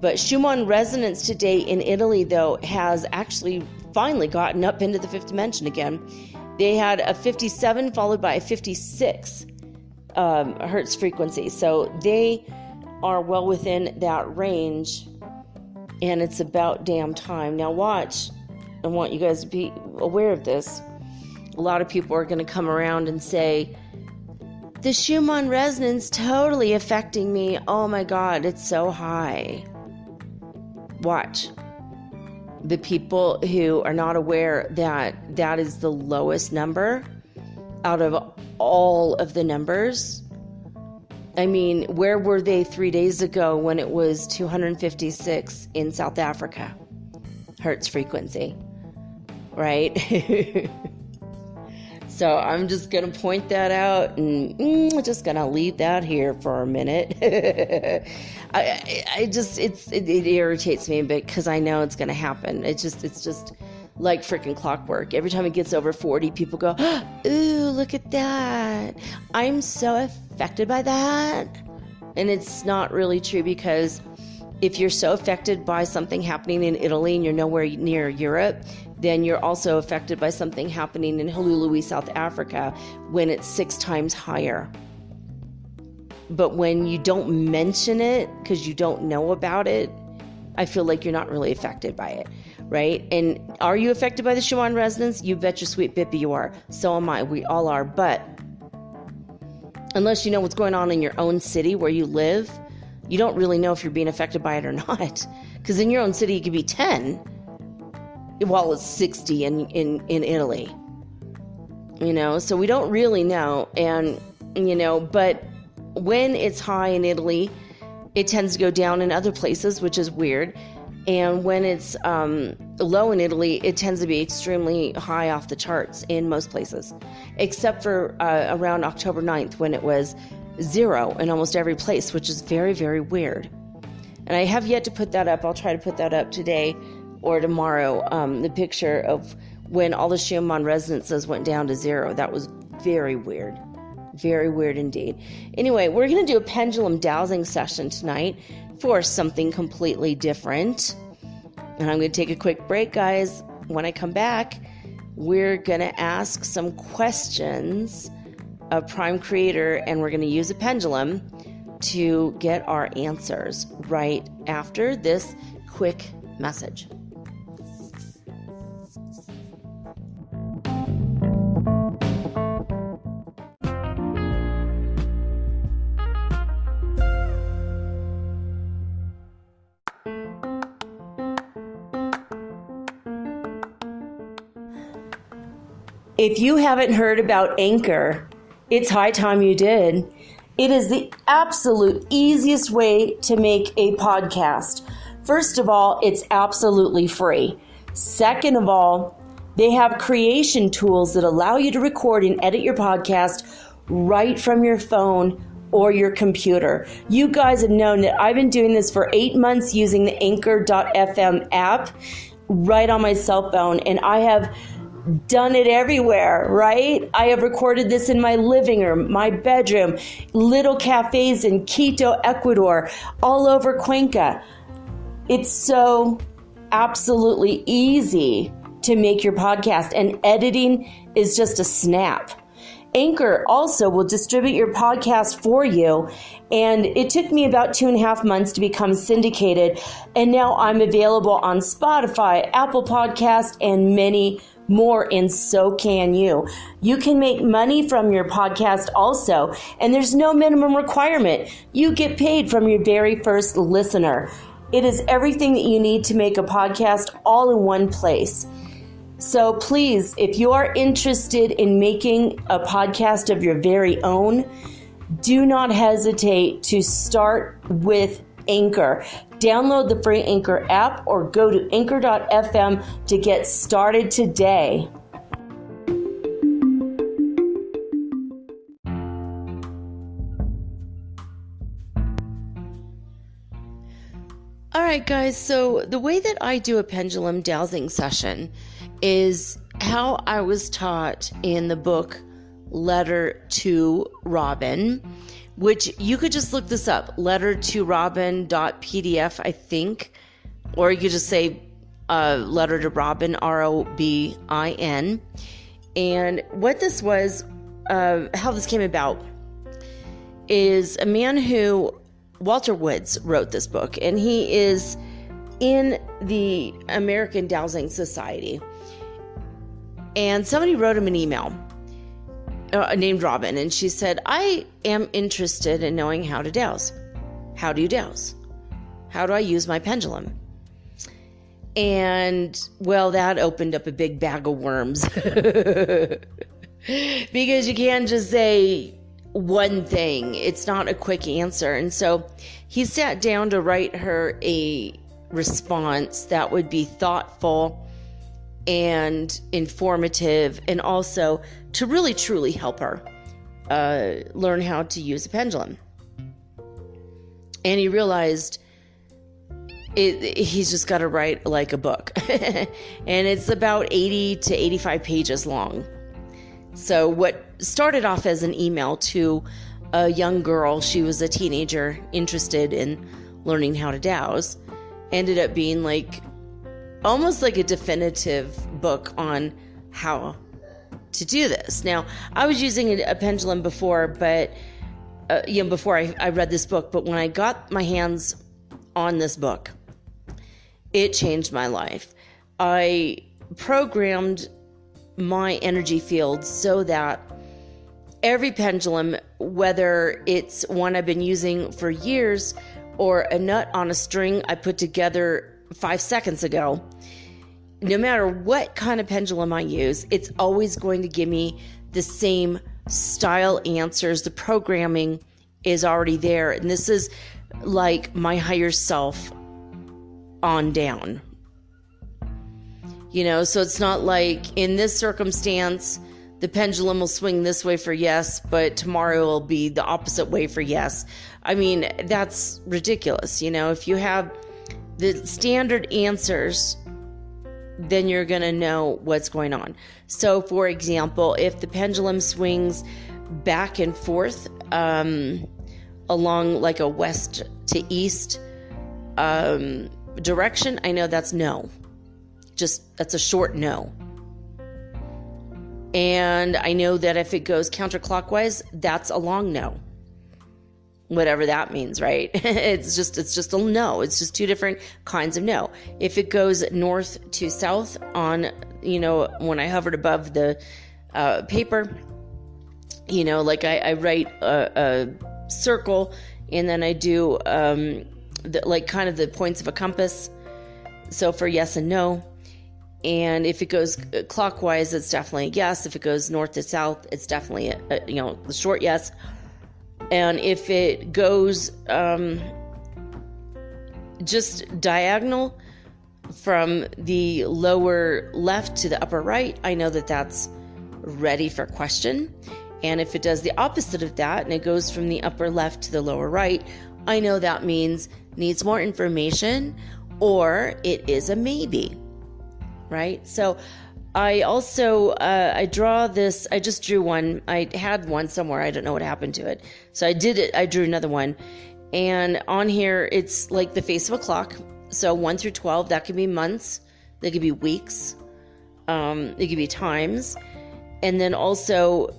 But Schumann Resonance today in Italy, though, has actually finally gotten up into the 5th dimension again. They had a 57 followed by a 56 hertz frequency. So they are well within that range, and it's about damn time. Now watch. I want you guys to be aware of this. A lot of people are going to come around and say, the Schumann resonance totally affecting me. Oh my God, it's so high. Watch. The people who are not aware that that is the lowest number out of all of the numbers. I mean, where were they 3 days ago when it was 256 in South Africa? Hertz frequency, right? So I'm just going to point that out and just going to leave that here for a minute. it irritates me a bit because I know it's going to happen. It's just like freaking clockwork. Every time it gets over 40, people go, ooh, look at that. I'm so affected by that. And it's not really true, because if you're so affected by something happening in Italy and you're nowhere near Europe, then you're also affected by something happening in Hululu, South Africa, when it's 6 times higher. But when you don't mention it because you don't know about it, I feel like you're not really affected by it, right? And are you affected by the Schumann resonance? You bet your sweet bippy you are. So am I. We all are. But unless you know what's going on in your own city where you live, you don't really know if you're being affected by it or not. Because in your own city, it could be 10. While it's 60 in Italy, so we don't really know. And, but when it's high in Italy, it tends to go down in other places, which is weird. And when it's low in Italy, it tends to be extremely high off the charts in most places, except for around October 9th, when it was 0 in almost every place, which is very, very weird. And I have yet to put that up. I'll try to put that up today or tomorrow, the picture of when all the Schumann resonances went down to 0. That was very weird. Very weird indeed. Anyway, we're going to do a pendulum dowsing session tonight for something completely different. And I'm going to take a quick break, guys. When I come back, we're going to ask some questions of Prime Creator, and we're going to use a pendulum to get our answers right after this quick message. If you haven't heard about Anchor, it's high time you did. It is the absolute easiest way to make a podcast. First of all, it's absolutely free. Second of all, they have creation tools that allow you to record and edit your podcast right from your phone or your computer. You guys have known that I've been doing this for 8 months using the Anchor.fm app right on my cell phone, and I have done it everywhere, right? I have recorded this in my living room, my bedroom, little cafes in Quito, Ecuador, all over Cuenca. It's so absolutely easy to make your podcast, and editing is just a snap. Anchor also will distribute your podcast for you, and it took me about 2.5 months to become syndicated, and now I'm available on Spotify, Apple Podcast, and many more, and so can you. You can make money from your podcast also, and there's no minimum requirement. You get paid from your very first listener. It is everything that you need to make a podcast all in one place. So please, if you are interested in making a podcast of your very own, do not hesitate to start with Anchor. Download the free Anchor app or go to anchor.fm to get started today. All right, guys, so the way that I do a pendulum dowsing session is how I was taught in the book Letter to Robin, which you could just look this up, lettertorobin.pdf, I think, or you could just say letter to Robin, ROBIN. And what this was, how this came about, is a man who, Walter Woods, wrote this book, and he is in the American Dowsing Society. And somebody wrote him an email named Robin, and she said, I am interested in knowing how to dowse. How do you dowse? How do I use my pendulum? And, well, that opened up a big bag of worms. Because you can't just say one thing. It's not a quick answer. And so he sat down to write her a response that would be thoughtful and informative, and also to really truly help her learn how to use a pendulum. And he realized he's just got to write like a book. And it's about 80 to 85 pages long. So what started off as an email to a young girl, she was a teenager interested in learning how to dowse, ended up being like almost like a definitive book on how to do this. Now, I was using a pendulum before, but before I read this book, but when I got my hands on this book, it changed my life. I programmed my energy field so that every pendulum, whether it's one I've been using for years or a nut on a string I put together 5 seconds ago, no matter what kind of pendulum I use, it's always going to give me the same style answers. The programming is already there. And this is like my higher self on down. You know, so it's not like in this circumstance, the pendulum will swing this way for yes, but tomorrow will be the opposite way for yes. I mean, that's ridiculous. You know, if you have the standard answers then you're going to know what's going on. So, for example, if the pendulum swings back and forth along like a west to east direction, I know that's no. That's a short no. And I know that if it goes counterclockwise, that's a long no. Whatever that means, right? It's just a no. It's just two different kinds of no. If it goes north to south on, when I hovered above the paper, like I write a circle, and then I do kind of the points of a compass. So for yes and no. And if it goes clockwise, it's definitely a yes. If it goes north to south, it's definitely the short yes. And if it goes just diagonal from the lower left to the upper right, I know that that's ready for question. And if it does the opposite of that, and it goes from the upper left to the lower right, I know that means needs more information, or it is a maybe. Right? So I also, I draw this, I just drew one. I had one somewhere. I don't know what happened to it. So I did it. I drew another one. And on here, it's like the face of a clock. So 1 through 12, that could be months. That could be weeks. It could be times. And then also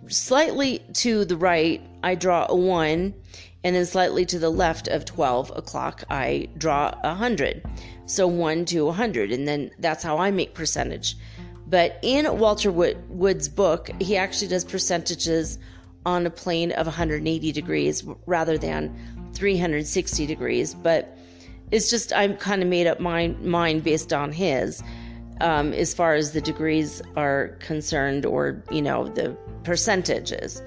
slightly to the right, I draw a 1. And then slightly to the left of 12 o'clock, I draw 100. So 1 to 100. And then that's how I make percentage. But in Walter Wood's book, he actually does percentages on a plane of 180 degrees rather than 360 degrees. But it's just, I kind of made up mine based on his, as far as the degrees are concerned, or, the percentages.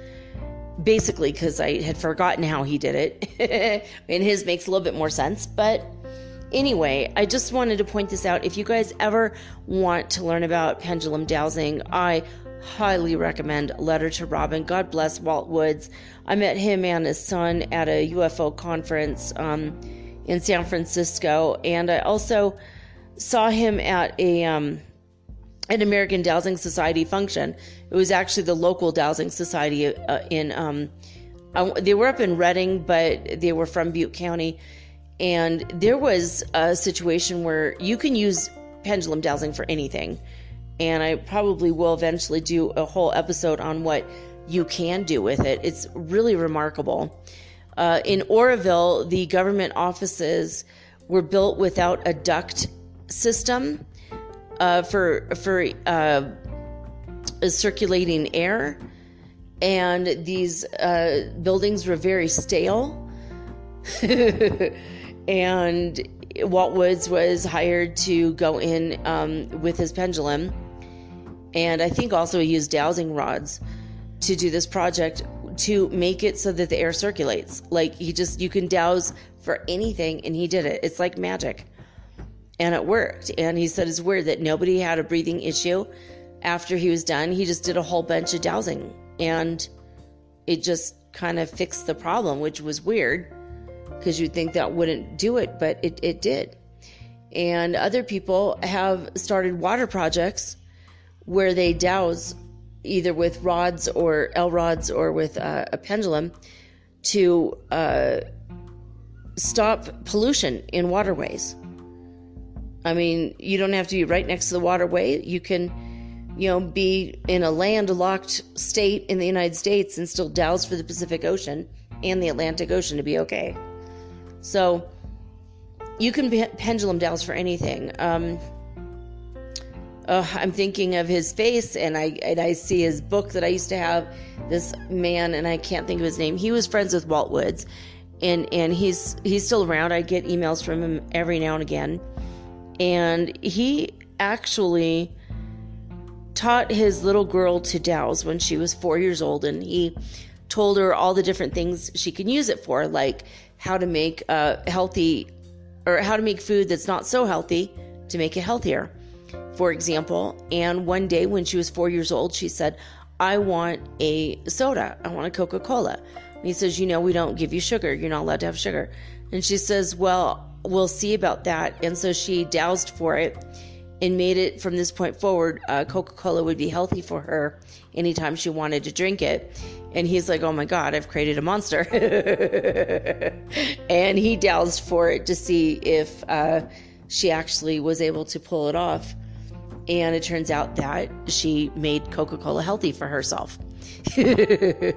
Basically, because I had forgotten how he did it. And his makes a little bit more sense. But anyway, I just wanted to point this out. If you guys ever want to learn about pendulum dowsing, I highly recommend Letter to Robin. God bless Walt Woods. I met him and his son at a UFO conference in San Francisco. And I also saw him at an American Dowsing Society function. It was actually the local Dowsing Society they were up in Redding, but they were from Butte County. And there was a situation where you can use pendulum dowsing for anything. And I probably will eventually do a whole episode on what you can do with it. It's really remarkable. In Oroville, the government offices were built without a duct system for circulating air, and these buildings were very stale. And Walt Woods was hired to go in with his pendulum, and I think also he used dowsing rods to do this project to make it so that the air circulates. Like you can douse for anything, and he did it. It's like magic. And it worked. And he said it's weird that nobody had a breathing issue after he was done. He just did a whole bunch of dowsing, and it just kind of fixed the problem, which was weird because you'd think that wouldn't do it, but it did. And other people have started water projects where they douse either with rods or L rods or with a pendulum to stop pollution in waterways. I mean, you don't have to be right next to the waterway. You can, be in a landlocked state in the United States and still douse for the Pacific Ocean and the Atlantic Ocean to be okay. So you can pendulum douse for anything. I'm thinking of his face, and I see his book that I used to have. This man, and I can't think of his name. He was friends with Walt Woods, and he's still around. I get emails from him every now and again. And he actually taught his little girl to douse when she was 4 years old, and he told her all the different things she can use it for, like how to make healthy, or how to make food that's not so healthy to make it healthier, for example. And one day when she was 4 years old, she said, I want a soda. I want a Coca-Cola. And he says, we don't give you sugar. You're not allowed to have sugar. And she says, well, we'll see about that. And so she doused for it, and made it from this point forward, Coca-Cola would be healthy for her anytime she wanted to drink it. And he's like, oh my God, I've created a monster. And he doused for it to see if she actually was able to pull it off. And it turns out that she made Coca-Cola healthy for herself. And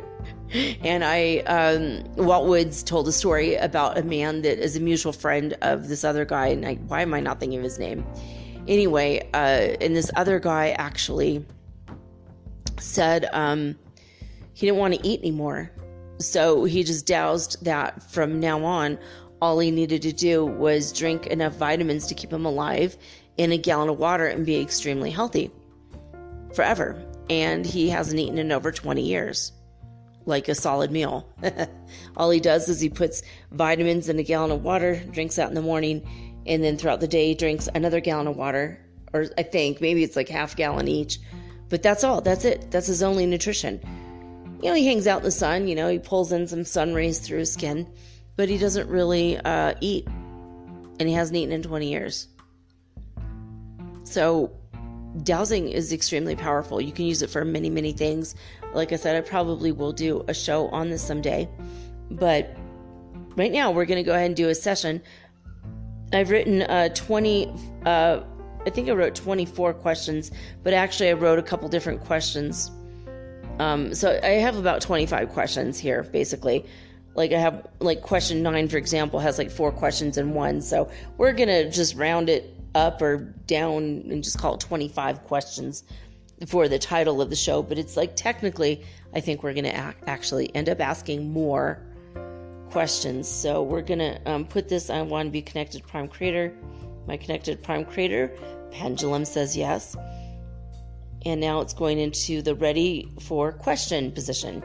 Walt Woods told a story about a man that is a mutual friend of this other guy. And why am I not thinking of his name? Anyway, and this other guy actually said he didn't want to eat anymore. So he just doused that from now on. All he needed to do was drink enough vitamins to keep him alive in a gallon of water and be extremely healthy forever. And he hasn't eaten in over 20 years, like a solid meal. All he does is he puts vitamins in a gallon of water, drinks that in the morning, and then throughout the day drinks another gallon of water, or I think maybe it's like half gallon each. But that's all. That's it. That's his only nutrition. You know, he hangs out in the sun. You know, he pulls in some sun rays through his skin, but he doesn't really eat, and he hasn't eaten in 20 years. So dowsing is extremely powerful. You can use it for many, many things. Like I said, I probably will do a show on this someday. But right now, we're going to go ahead and do a session. I've written 20, I think I wrote 24 questions, but actually I wrote a couple different questions. So I have about 25 questions here, basically. Like I have, like question 9, for example, has like 4 questions in one. So we're going to just round it up or down and just call it 25 questions for the title of the show. But it's like technically, I think we're going to actually end up asking more questions. So we're going to put this, I want to be connected prime creator. My connected prime creator, Pendulum says yes. And now it's going into the ready for question position.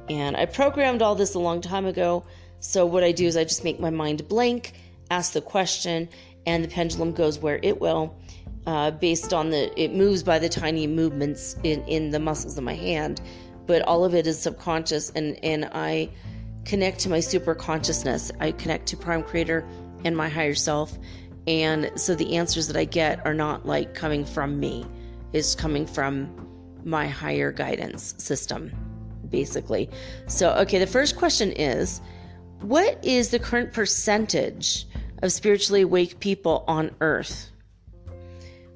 And I programmed all this a long time ago. So what I do is I just make my mind blank, ask the question, and the pendulum goes where it will, based on it moves by the tiny movements in the muscles of my hand. But all of it is subconscious, and I connect to my super consciousness. I connect to prime creator and my higher self. And so the answers that I get are not like coming from me. It's coming from my higher guidance system, basically. So, okay, the first question is, what is the current percentage of spiritually awake people on Earth?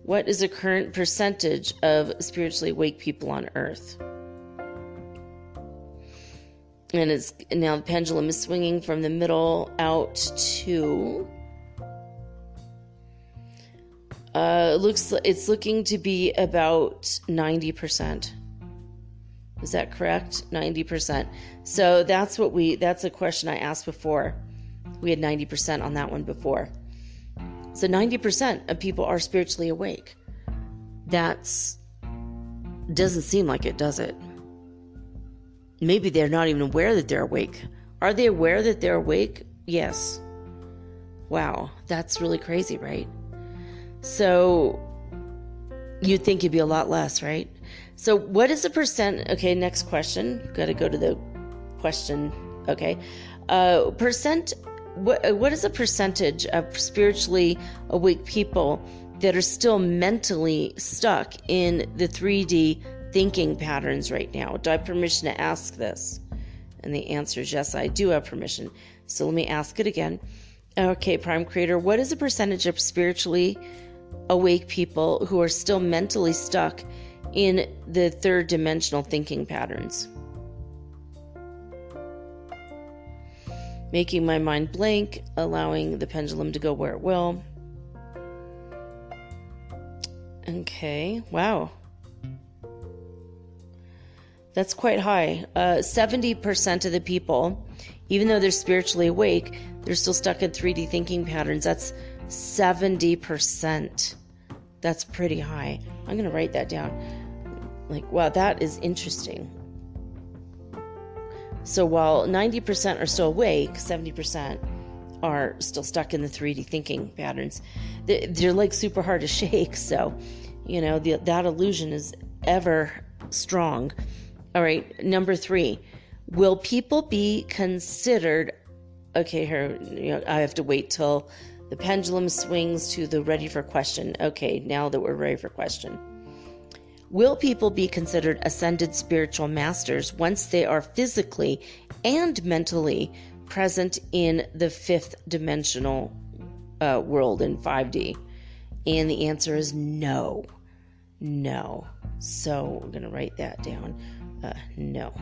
What is the current percentage of spiritually awake people on Earth? And now the pendulum is swinging from the middle out to... it's looking to be about 90%. Is that correct? 90%. So that's a question I asked before. We had 90% on that one before. So 90% of people are spiritually awake. Doesn't seem like it, does it? Maybe they're not even aware that they're awake. Are they aware that they're awake? Yes. Wow, that's really crazy, right? So you'd think it'd be a lot less, right? So what is the percent? Okay, next question. Got to go to the question. Okay. What is the percentage of spiritually awake people that are still mentally stuck in the 3D thinking patterns right now? Do I have permission to ask this? And the answer is yes, I do have permission. So let me ask it again. Okay, Prime Creator, what is the percentage of spiritually awake people who are still mentally stuck in the third dimensional thinking patterns? Making my mind blank, allowing the pendulum to go where it will. Okay, wow. That's quite high. 70% of the people, even though they're spiritually awake, they're still stuck in 3D thinking patterns. That's 70%. That's pretty high. I'm going to write that down. Like, wow, that is interesting. So while 90% are still awake, 70% are still stuck in the 3D thinking patterns. They're like super hard to shake. So, you know, that illusion is ever strong. All right, number 3. Will people be considered... Okay, here, you know, I have to wait till The pendulum swings to the ready for question. Okay, now that we're ready for question. Will people be considered ascended spiritual masters once they are physically and mentally present in the fifth dimensional world in 5D? And the answer is no. No. So we're going to write that down. No.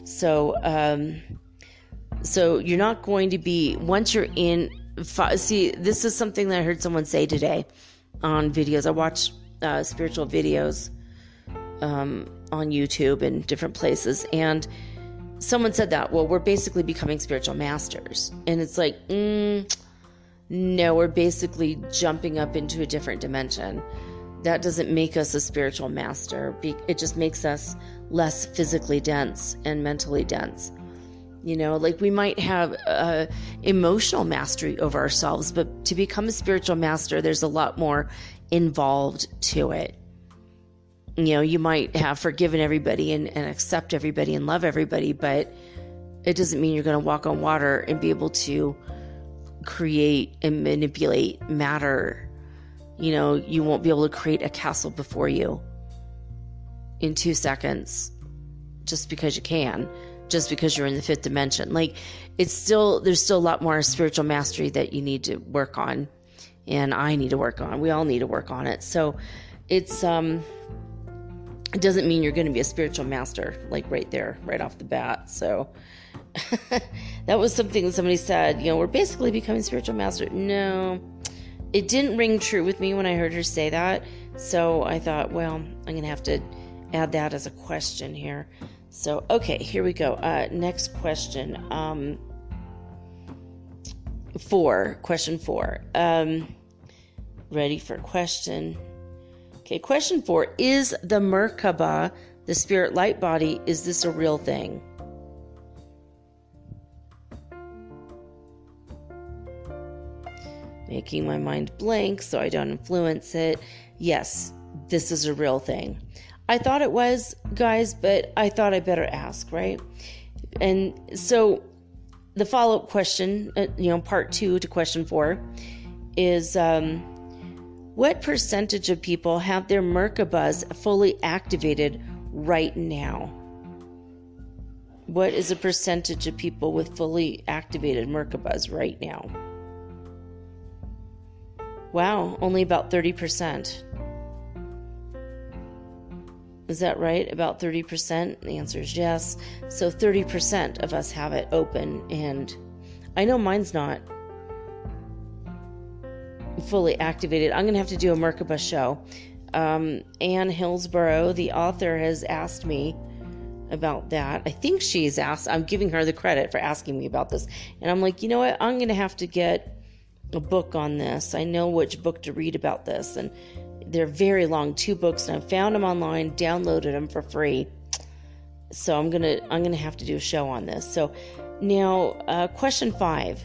So you're not going to be, once you're in, see, this is something that I heard someone say today on videos. I watch spiritual videos on YouTube and different places, and someone said that, well, we're basically becoming spiritual masters. And it's like, no, we're basically jumping up into a different dimension. That doesn't make us a spiritual master. It just makes us less physically dense and mentally dense. You know, like we might have emotional mastery over ourselves, but to become a spiritual master, there's a lot more involved to it. You know, you might have forgiven everybody and accept everybody and love everybody, but it doesn't mean you're going to walk on water and be able to create and manipulate matter. You know, you won't be able to create a castle before you in 2 seconds just because you can, just because you're in the fifth dimension. Like, there's still a lot more spiritual mastery that you need to work on, and I need to work on. We all need to work on it. So it's it doesn't mean you're going to be a spiritual master, like right there, right off the bat. So that was something that somebody said, you know, we're basically becoming spiritual master. No, it didn't ring true with me when I heard her say that. So I thought, well, I'm going to have to add that as a question here. So, okay, here we go. Next question. Question 4. Ready for question. Okay, question 4. Is the Merkaba, the spirit light body, is this a real thing? Making my mind blank so I don't influence it. Yes, this is a real thing. I thought it was, guys, but I thought I better ask, right? And so the follow-up question, part 2 to question 4 is, what percentage of people have their Merkabas fully activated right now? What is the percentage of people with fully activated Merkabas right now? Wow, only about 30%. Is that right? About 30%? The answer is yes. So 30% of us have it open, and I know mine's not fully activated. I'm going to have to do a Merkaba show. Anne Hillsborough, the author, has asked me about that. I think she's asked. I'm giving her the credit for asking me about this. And I'm like, you know what? I'm going to have to get a book on this. I know which book to read about this. And they're very long, 2 books, and I found them online, downloaded them for free. So I'm gonna have to do a show on this. So now, question 5.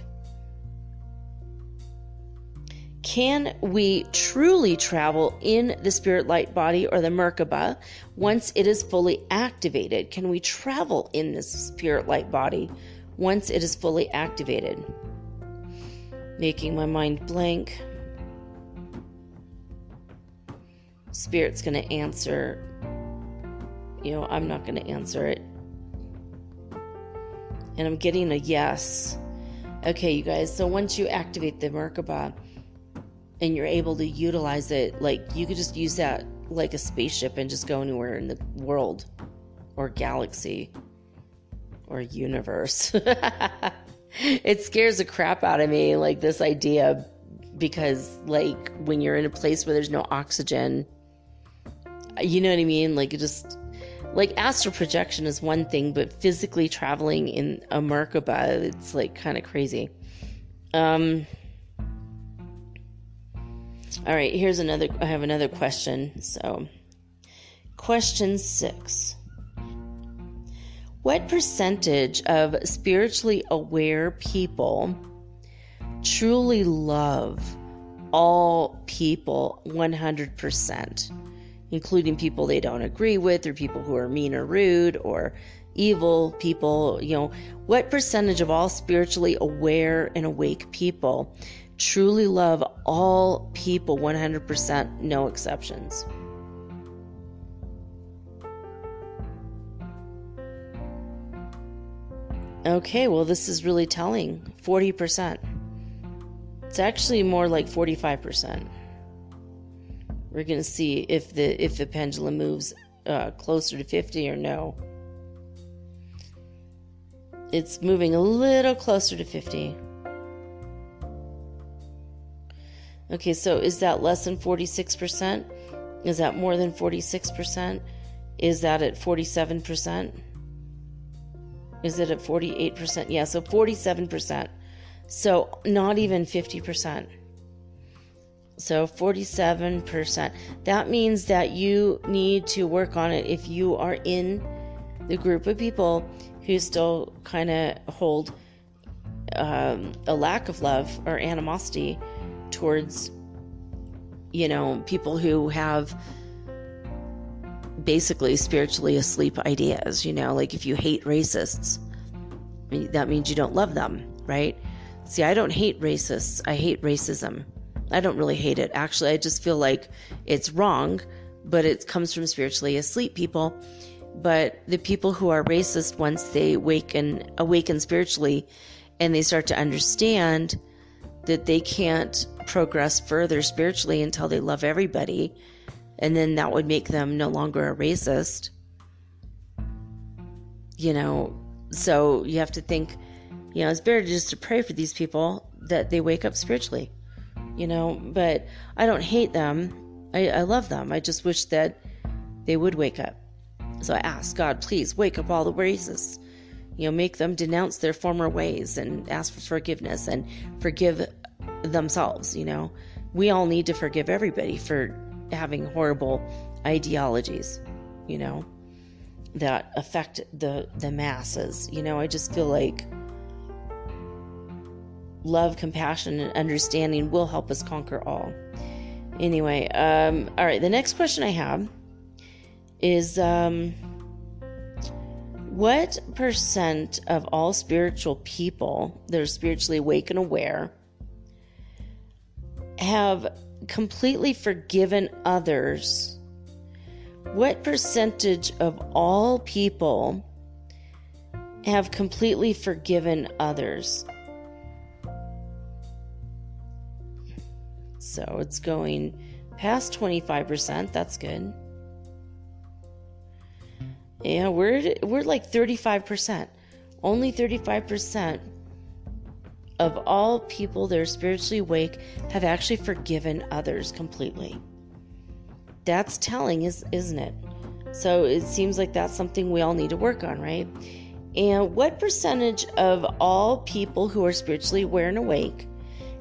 Can we truly travel in the spirit light body or the Merkaba once it is fully activated? Can we travel in this spirit light body once it is fully activated? Making my mind blank. Spirit's going to answer. I'm not going to answer it. And I'm getting a yes. Okay, you guys. So once you activate the Merkaba and you're able to utilize it, like you could just use that like a spaceship and just go anywhere in the world or galaxy or universe. It scares the crap out of me, like this idea, because like when you're in a place where there's no oxygen, you know what I mean? Like it just, like astral projection is one thing, but physically traveling in a Merkaba, it's like kind of crazy. All right, I have another question. So question 6. What percentage of spiritually aware people truly love all people 100%, including people they don't agree with, or people who are mean or rude or evil people? What percentage of all spiritually aware and awake people truly love all people 100%, no exceptions. Okay, well, this is really telling. 40%. It's actually more like 45%. We're going to see if the pendulum moves closer to 50 or no. It's moving a little closer to 50. Okay, so is that less than 46%? Is that more than 46%? Is that at 47%? Is it at 48%? Yeah, so 47%. So not even 50%. So 47%. That means that you need to work on it if you are in the group of people who still kind of hold a lack of love or animosity towards, people who have basically spiritually asleep ideas, like if you hate racists, that means you don't love them, right? See, I don't hate racists. I hate racism. I don't really hate it. Actually, I just feel like it's wrong, but it comes from spiritually asleep people. But the people who are racist, once they awaken spiritually, and they start to understand that they can't progress further spiritually until they love everybody, and then that would make them no longer a racist. So you have to think, it's better just to pray for these people that they wake up spiritually, but I don't hate them. I love them. I just wish that they would wake up. So I ask God, please wake up all the racists, make them denounce their former ways and ask for forgiveness and forgive themselves. We all need to forgive everybody for having horrible ideologies, that affect the masses. I just feel like love, compassion, and understanding will help us conquer all. Anyway, all right, the next question I have is, what percent of all spiritual people that are spiritually awake and aware have completely forgiven others? What percentage of all people have completely forgiven others? So it's going past 25%. That's good. Yeah, we're like 35%. Only 35% of all people that are spiritually awake have actually forgiven others completely. That's telling, isn't it? So it seems like that's something we all need to work on, right? And what percentage of all people who are spiritually aware and awake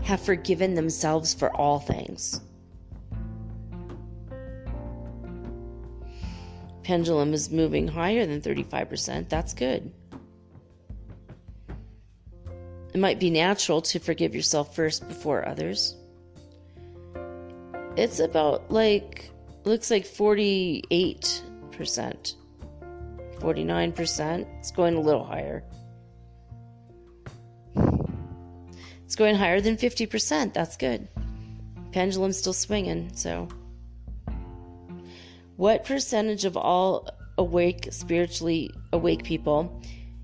have forgiven themselves for all things? Pendulum is moving higher than 35%. That's good. It might be natural to forgive yourself first before others. It's about looks like 48%. 49%. It's going a little higher. It's going higher than 50%. That's good. Pendulum's still swinging, so. What percentage of all spiritually awake people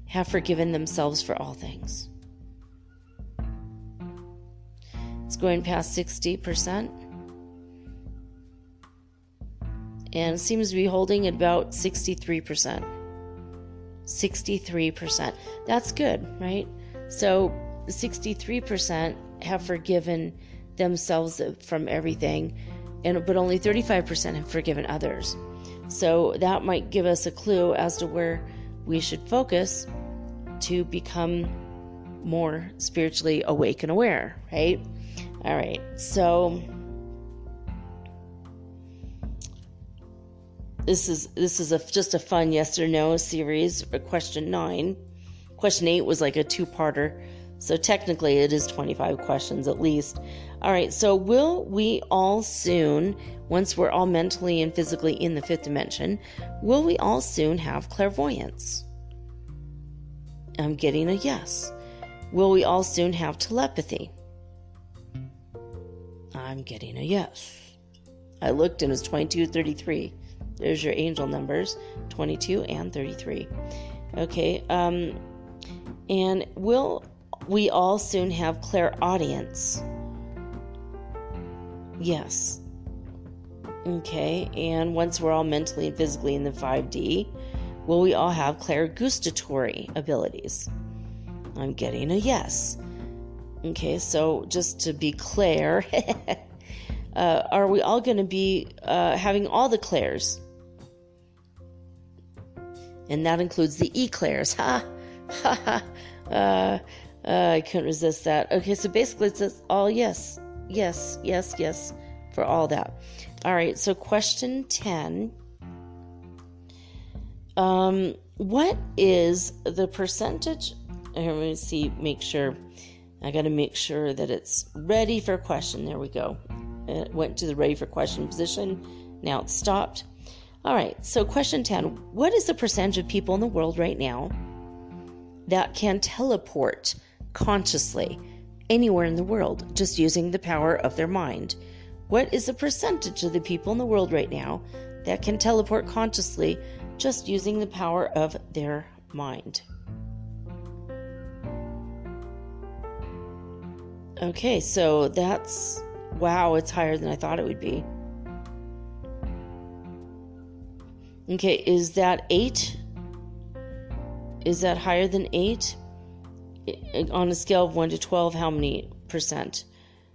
have forgiven themselves for all things? It's going past 60%. And it seems to be holding at about 63%. 63%. That's good, right? So 63% have forgiven themselves from everything, but only 35% have forgiven others. So that might give us a clue as to where we should focus to become more spiritually awake and aware, right? All right, so this is just a fun yes or no series for question 9. Question 8 was like a 2-parter, so technically it is 25 questions at least. All right, so will we all soon, once we're all mentally and physically in the 5th dimension, will we all soon have clairvoyance? I'm getting a yes. Will we all soon have telepathy? I'm getting a yes. I looked and it was 22, 33. There's your angel numbers, 22 and 33. Okay, and will we all soon have clairaudience? Yes. Okay, and once we're all mentally and physically in the 5D, will we all have clairgustatory abilities? I'm getting a yes. Okay, so just to be clear, are we all going to be having all the clairs? And that includes the eclairs. Ha! Ha! Ha! I couldn't resist that. Okay, so basically it says all yes. Yes, yes, yes for all that. All right, so question 10. What is the percentage? Here, let me see, make sure. I got to make sure that it's ready for question. There we go. It went to the ready for question position. Now it's stopped. All right, so question 10. What is the percentage of people in the world right now that can teleport consciously anywhere in the world just using the power of their mind? What is the percentage of the people in the world right now that can teleport consciously just using the power of their mind? Okay, so that's, wow, it's higher than I thought it would be. Okay, is that 8? Is that higher than 8? On a scale of 1 to 12, how many percent?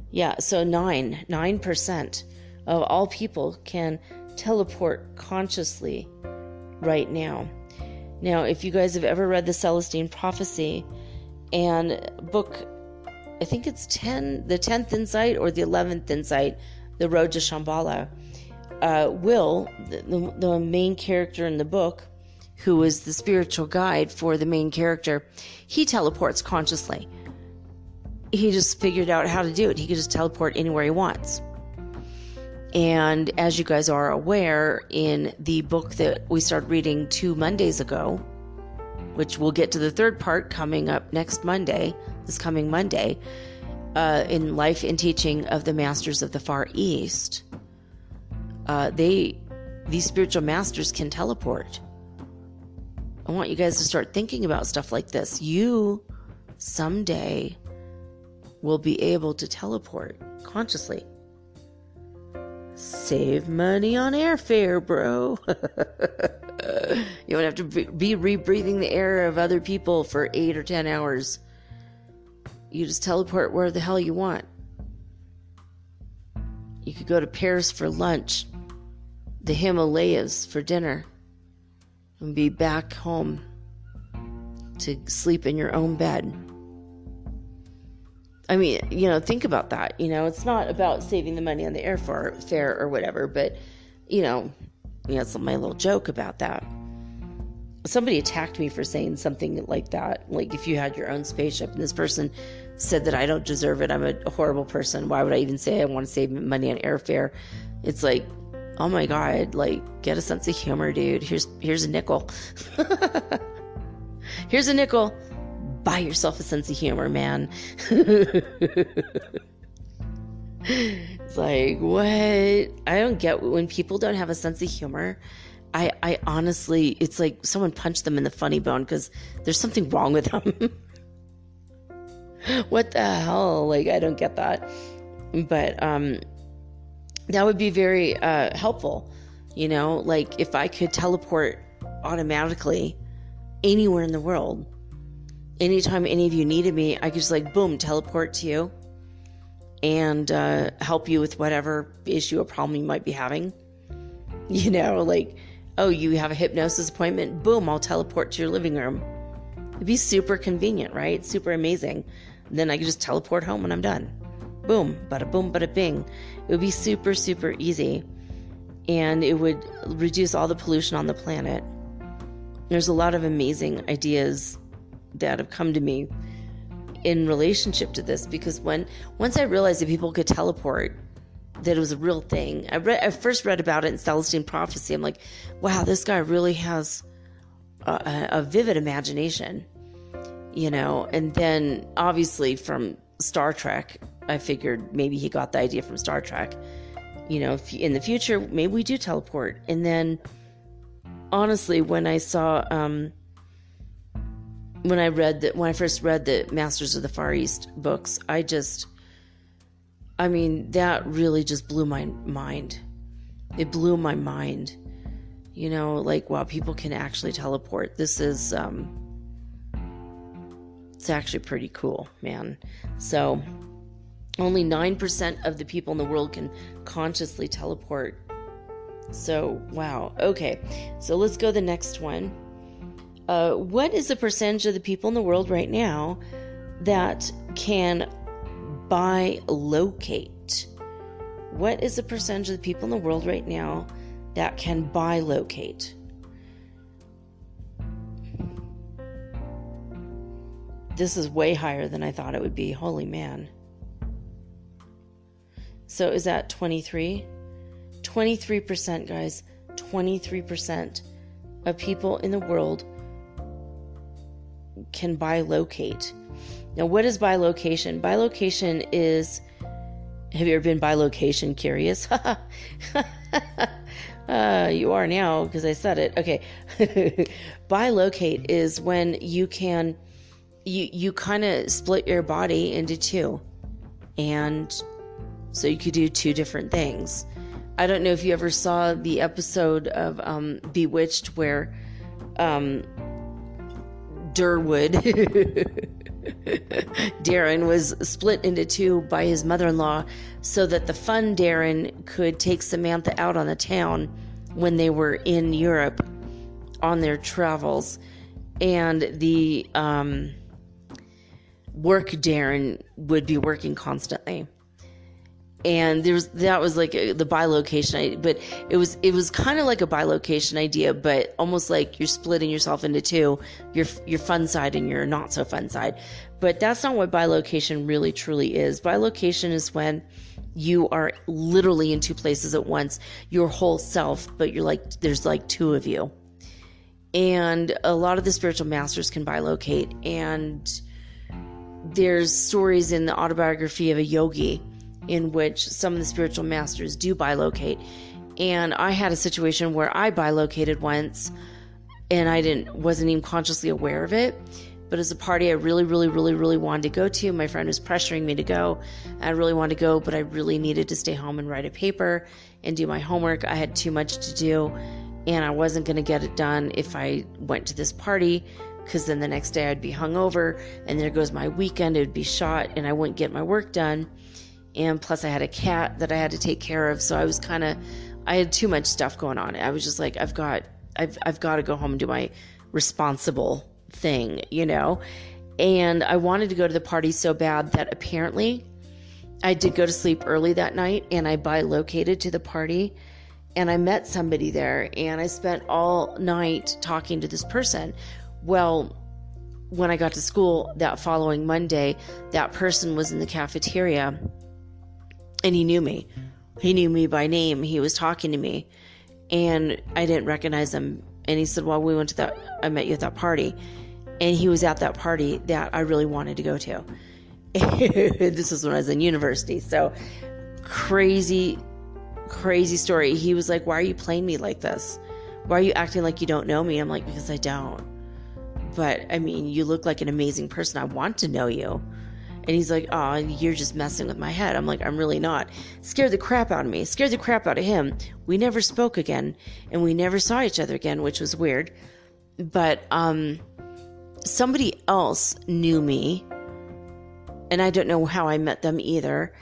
Yeah, so 9% of all people can teleport consciously right now. Now, if you guys have ever read the Celestine Prophecy and book, I think it's 10, the 10th insight or the 11th insight, The Road to Shambhala, Will, the main character in the book, who is the spiritual guide for the main character, he teleports consciously. He just figured out how to do it. He could just teleport anywhere he wants. And as you guys are aware, in the book that we started reading 2 Mondays ago, which we'll get to the third part coming up next Monday, this coming Monday, in Life and Teaching of the Masters of the Far East, these spiritual masters can teleport. I want you guys to start thinking about stuff like this. You someday will be able to teleport consciously. Save money on airfare, bro. You don't have to be rebreathing the air of other people for 8 or 10 hours. You just teleport where the hell you want. You could go to Paris for lunch, the Himalayas for dinner, and be back home to sleep in your own bed. I mean, think about that. It's not about saving the money on the airfare or whatever, but, it's my little joke about that. Somebody attacked me for saying something like that. Like, if you had your own spaceship, and this person said that I don't deserve it, I'm a horrible person. Why would I even say I want to save money on airfare? It's like, oh my God, like, get a sense of humor, dude. Here's a nickel. Here's a nickel. Buy yourself a sense of humor, man. It's like, what? I don't get when people don't have a sense of humor. I honestly, it's like someone punched them in the funny bone because there's something wrong with them. What the hell? Like, I don't get that. But that would be very helpful. Like if I could teleport automatically anywhere in the world, anytime any of you needed me, I could just like, boom, teleport to you and help you with whatever issue or problem you might be having. Like, oh, you have a hypnosis appointment, boom, I'll teleport to your living room. It'd be super convenient, right? Super amazing. Then I could just teleport home when I'm done. Boom, bada boom, bada bing. It would be super, super easy. And it would reduce all the pollution on the planet. There's a lot of amazing ideas that have come to me in relationship to this, because once I realized that people could teleport, that it was a real thing. I first read about it in Celestine Prophecy. I'm like, wow, this guy really has a vivid imagination, and then obviously from Star Trek, I figured maybe he got the idea from Star Trek. If in the future, maybe we do teleport. And then, honestly, when I saw, when I first read the Masters of the Far East books, that really just blew my mind. It blew my mind. Wow, people can actually teleport. This is, it's actually pretty cool, man. So, only 9% of the people in the world can consciously teleport. So, wow. Okay, so let's go to the next one. What is the percentage of the people in the world right now that can bilocate? What is the percentage of the people in the world right now that can bilocate? This is way higher than I thought it would be. Holy man. So is that 23? 23%, guys. 23% of people in the world can bilocate. Now, what is bilocation? Bilocation is... Have you ever been bilocation curious? You are now, because I said it. Okay. Bilocate is when you can... You kind of split your body into two. And... so you could do two different things. I don't know if you ever saw the episode of Bewitched where Durwood, Darren, was split into two by his mother-in-law so that the fun Darren could take Samantha out on the town when they were in Europe on their travels. And the work Darren would be working constantly. And that was like the bilocation idea, but it was kind of like a bilocation idea, but almost like you're splitting yourself into two, your fun side and your not so fun side. But that's not what bilocation really truly is. Bilocation is when you are literally in two places at once, your whole self, but there's like two of you. And a lot of the spiritual masters can bilocate, and there's stories in the autobiography of a yogi in which some of the spiritual masters do bilocate. And I had a situation where I bilocated once, and I wasn't even consciously aware of it. But it was a party I really, really, really, really wanted to go to. My friend was pressuring me to go. I really wanted to go, but I really needed to stay home and write a paper and do my homework. I had too much to do, and I wasn't going to get it done if I went to this party, because then the next day I'd be hungover, and there goes my weekend. It would be shot, and I wouldn't get my work done. And plus I had a cat that I had to take care of. So I had too much stuff going on. I was just like, I've got to go home and do my responsible thing, and I wanted to go to the party so bad that apparently I did go to sleep early that night, and I bilocated to the party, and I met somebody there, and I spent all night talking to this person. Well, when I got to school that following Monday, that person was in the cafeteria. And he knew me. He knew me by name. He was talking to me. And I didn't recognize him. And he said, well, I met you at that party. And he was at that party that I really wanted to go to. This was when I was in university. So crazy, crazy story. He was like, why are you playing me like this? Why are you acting like you don't know me? I'm like, because I don't. But, you look like an amazing person. I want to know you. And he's like, oh, you're just messing with my head. I'm like, I'm really not. Scared the crap out of me. Scared the crap out of him. We never spoke again. And we never saw each other again, which was weird. But somebody else knew me. And I don't know how I met them either.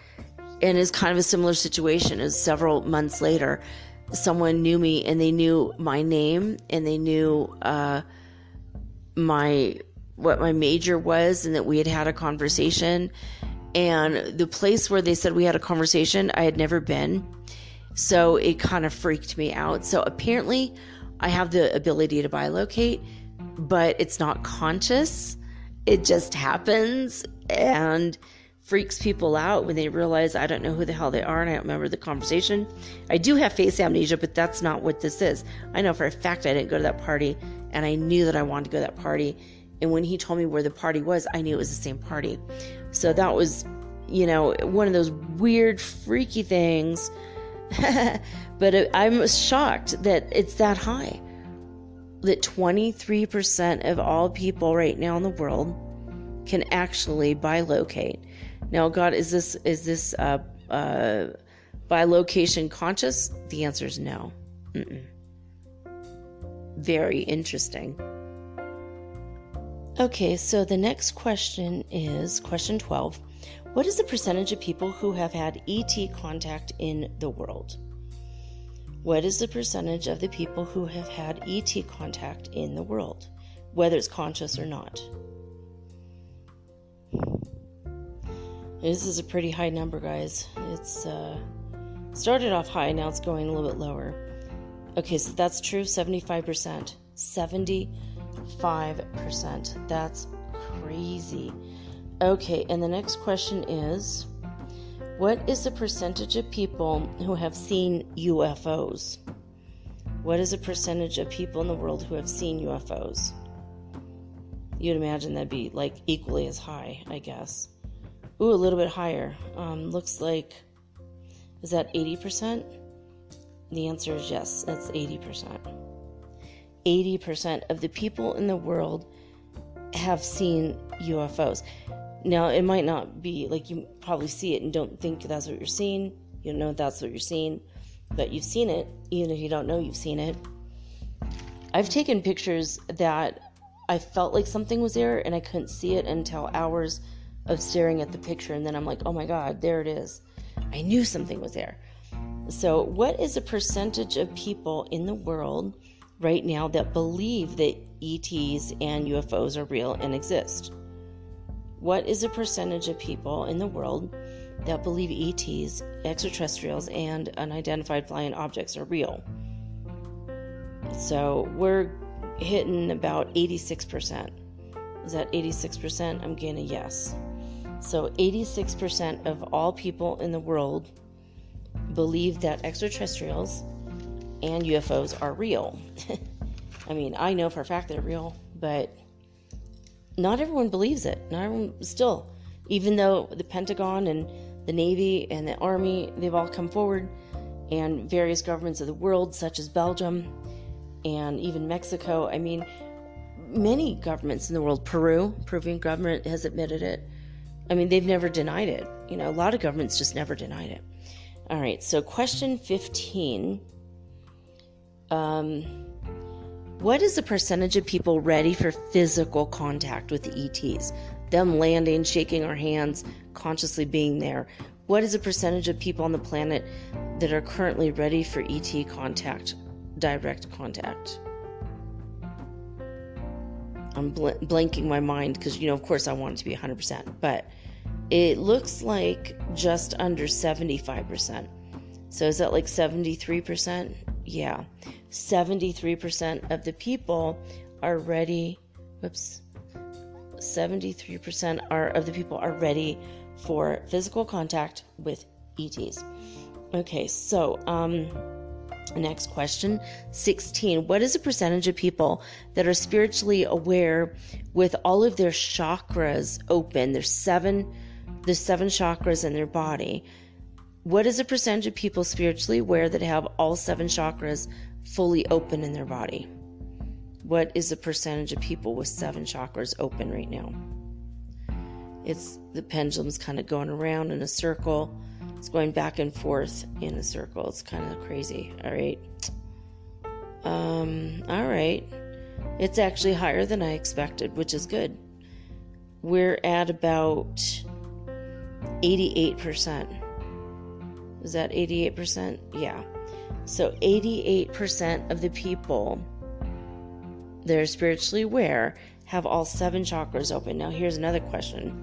And it's kind of a similar situation. As several months later, someone knew me, and they knew my name, and they knew what my major was, and that we had a conversation. And the place where they said we had a conversation, I had never been. So it kind of freaked me out. So apparently I have the ability to bilocate, but it's not conscious. It just happens and freaks people out when they realize I don't know who the hell they are and I don't remember the conversation. I do have face amnesia, but that's not what this is. I know for a fact I didn't go to that party, and I knew that I wanted to go to that party. And when he told me where the party was, I knew it was the same party. So that was one of those weird, freaky things. But I'm shocked that it's that high. That 23% of all people right now in the world can actually bilocate. Now, God, is this bilocation conscious? The answer is no. Very interesting. Okay, so the next question is question 12. What is the percentage of people who have had ET contact in the world? What is the percentage of the people who have had ET contact in the world, whether it's conscious or not? This is a pretty high number, guys. It's started off high, now it's going a little bit lower. Okay, so that's true, 75%. 75%. That's crazy. Okay, and the next question is, what is the percentage of people who have seen UFOs? What is the percentage of people in the world who have seen UFOs? You'd imagine that'd be like equally as high, I guess. Ooh, a little bit higher. Looks like, is that 80%? The answer is yes, that's 80%. 80% of the people in the world have seen UFOs. Now, it might not be, like, you probably see it and don't think that's what you're seeing. You don't know that's what you're seeing, but you've seen it, even if you don't know you've seen it. I've taken pictures that I felt like something was there, and I couldn't see it until hours of staring at the picture, and then I'm like, oh my God, there it is. I knew something was there. So what is the percentage of people in the world right now that believe that ETs and UFOs are real and exist? What is the percentage of people in the world that believe ETs, extraterrestrials, and unidentified flying objects are real? So we're hitting about 86%. Is that 86%? I'm getting a yes. So 86% of all people in the world believe that extraterrestrials and UFOs are real. I mean, I know for a fact they're real, but not everyone believes it. Not everyone still, even though the Pentagon and the Navy and the Army, they've all come forward, and various governments of the world, such as Belgium and even Mexico. I mean, many governments in the world, Peruvian government has admitted it. I mean, they've never denied it. A lot of governments just never denied it. All right, so question 15. What is the percentage of people ready for physical contact with the ETs? Them landing, shaking our hands, consciously being there. What is the percentage of people on the planet that are currently ready for ET contact, direct contact? I'm blanking my mind because, of course I want it to be 100%, but it looks like just under 75%. So is that like 73%? Yeah. 73% of the people are ready. 73% of the people are ready for physical contact with ETs. Okay, so next question, 16. What is the percentage of people that are spiritually aware with all of their chakras open? There's seven chakras in their body. What is the percentage of people spiritually aware that have all 7 chakras fully open in their body? What is the percentage of people with 7 chakras open right now? It's the pendulum's kind of going around in a circle. It's going back and forth in a circle. It's kind of crazy. All right. It's actually higher than I expected, which is good. We're at about 88%. Is that 88%? Yeah. So 88% of the people that are spiritually aware have all 7 chakras open. Now here's another question.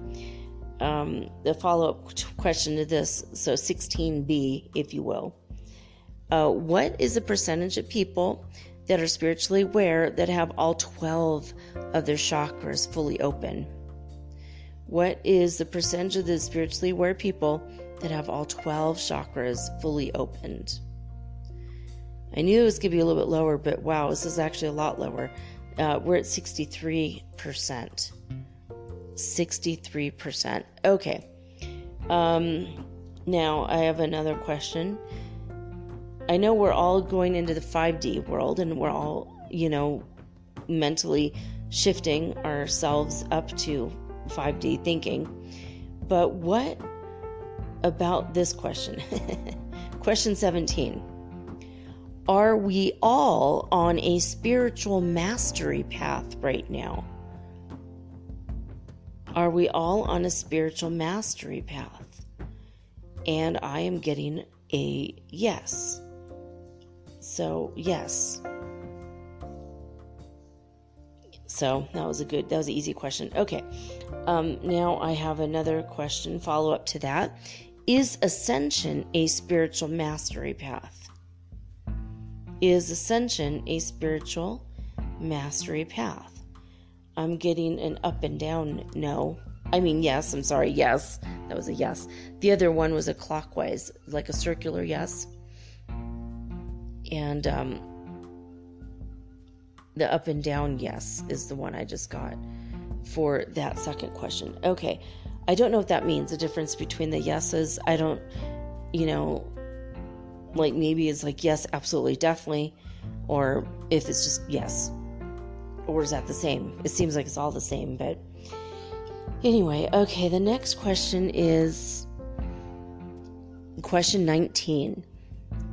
The follow-up question to this, so 16B, if you will. What is the percentage of people that are spiritually aware that have all 12 of their chakras fully open? What is the percentage of the spiritually aware people that have all 12 chakras fully opened? I knew it was going to be a little bit lower, but wow, this is actually a lot lower. We're at 63%. 63%. Okay. Now, I have another question. I know we're all going into the 5D world, and we're all, mentally shifting ourselves up to 5D thinking. But what about this question? Question 17. Are we all on a spiritual mastery path right now? Are we all on a spiritual mastery path? And I am getting a yes. So, yes. So, that was an easy question. Okay. Now I have another question, follow up to that. Is Ascension a spiritual mastery path? Is Ascension a spiritual mastery path? I'm getting an up and down no. Yes, I'm sorry, yes. That was a yes. The other one was a clockwise, like a circular yes. And the up and down yes is the one I just got for that second question. Okay, I don't know if that means the difference between the yeses. I don't, maybe it's like yes, absolutely, definitely, or if it's just yes. Or is that the same? It seems like it's all the same, but anyway, okay, the next question is question 19.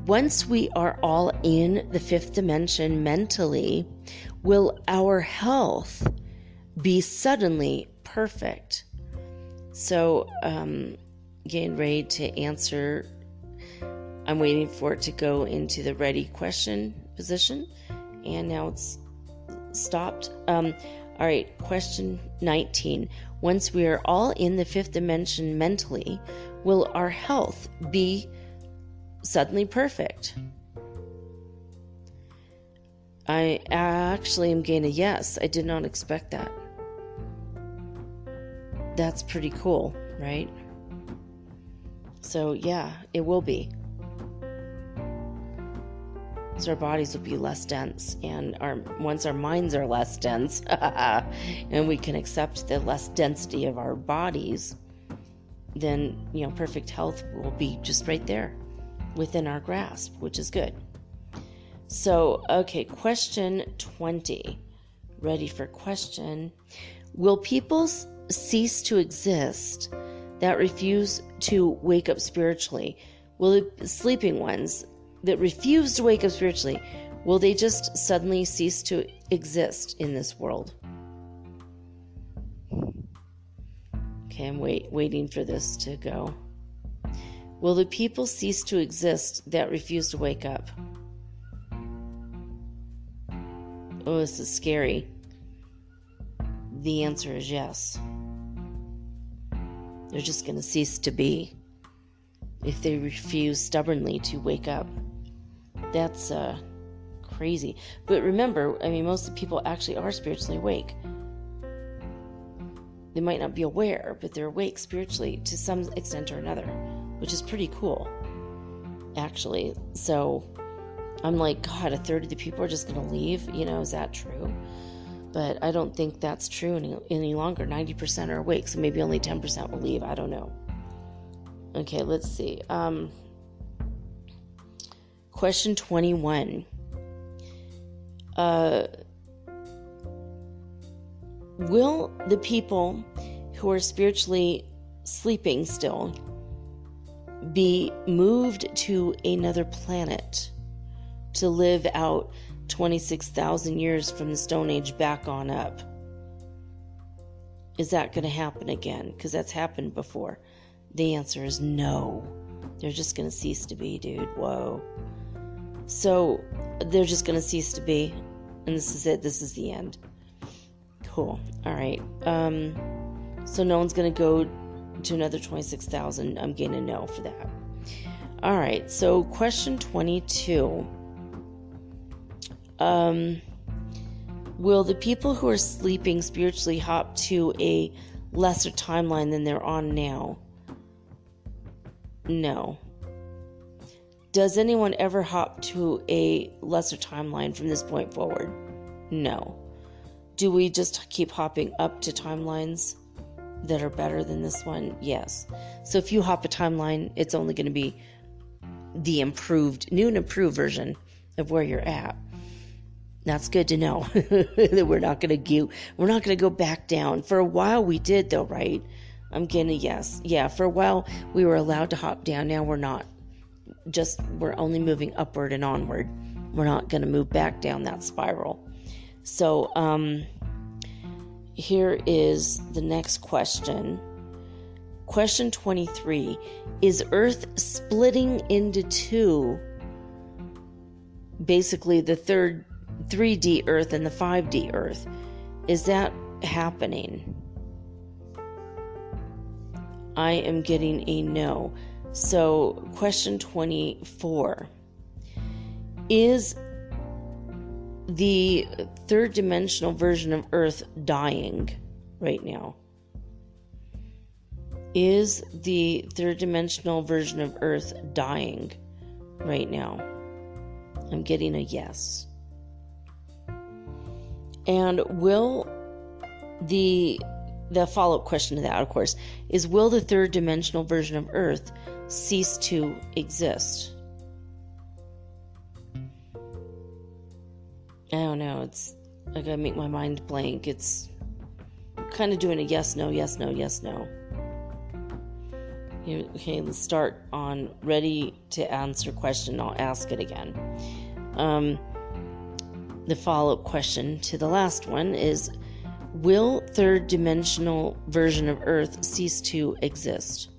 Once we are all in the fifth dimension mentally, will our health be suddenly perfect? So, getting ready to answer. I'm waiting for it to go into the ready question position, and now it's stopped. All right, question 19. Once we are all in the fifth dimension mentally, will our health be suddenly perfect? I actually am getting a yes. I did not expect that. That's pretty cool, right? So yeah, it will be. So our bodies will be less dense, and once our minds are less dense, and we can accept the less density of our bodies, then perfect health will be just right there within our grasp, which is good. So, okay, question 20. Ready for question. Will people cease to exist that refuse to wake up spiritually? Will the sleeping ones that refuse to wake up spiritually, will they just suddenly cease to exist in this world? Okay, I'm waiting for this to go. Will the people cease to exist that refuse to wake up? Oh, this is scary. The answer is yes. They're just going to cease to be if they refuse stubbornly to wake up. That's crazy. But remember, most of the people actually are spiritually awake. They might not be aware, but they're awake spiritually to some extent or another, which is pretty cool, actually. So I'm like, God, a third of the people are just going to leave? Is that true? But I don't think that's true any longer. 90% are awake, so maybe only 10% will leave. I don't know. Okay, let's see. Question 21. Will the people who are spiritually sleeping still be moved to another planet to live out 26,000 years from the Stone Age back on up? Is that going to happen again? Because that's happened before. The answer is no. They're just going to cease to be, dude. Whoa. So they're just going to cease to be, and this is it. This is the end. Cool. All right. So no one's going to go to another 26,000. I'm getting a no for that. All right. So question 22. Will the people who are sleeping spiritually hop to a lesser timeline than they're on now? No. Does anyone ever hop to a lesser timeline from this point forward? No. Do we just keep hopping up to timelines? that are better than this one? Yes. So if you hop a timeline, it's only going to be the new and improved version of where you're at. That's good to know. That we're not going to go back down. For a while we did though, right? I'm getting a yes. Yeah, for a while we were allowed to hop down. Now we're not. We're only moving upward and onward. We're not going to move back down that spiral. So, here is the next question. Question 23. Is Earth splitting into two? Basically, the 3D Earth and the 5D Earth. Is that happening? I am getting a no. So, question 24. Is the third dimensional version of Earth dying right now? Is the third dimensional version of Earth dying right now? I'm getting a yes. And will the follow-up question to that, of course, is will the third dimensional version of Earth cease to exist? I don't know. It's I gotta make my mind blank. It's kind of doing a yes, no, yes, no, yes, no. Okay, let's start on ready to answer question. I'll ask it again. The follow-up question to the last one is, will third dimensional version of Earth cease to exist?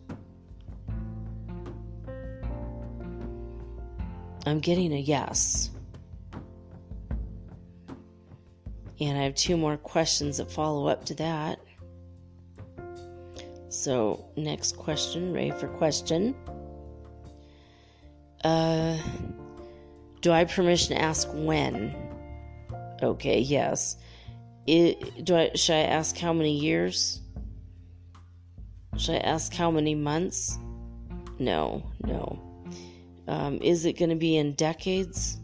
I'm getting a yes. And I have 2 more questions that follow up to that. So, next question, ready for question. Do I have permission to ask when? Okay, yes. Should I ask how many years? Should I ask how many months? No. Is it going to be in decades?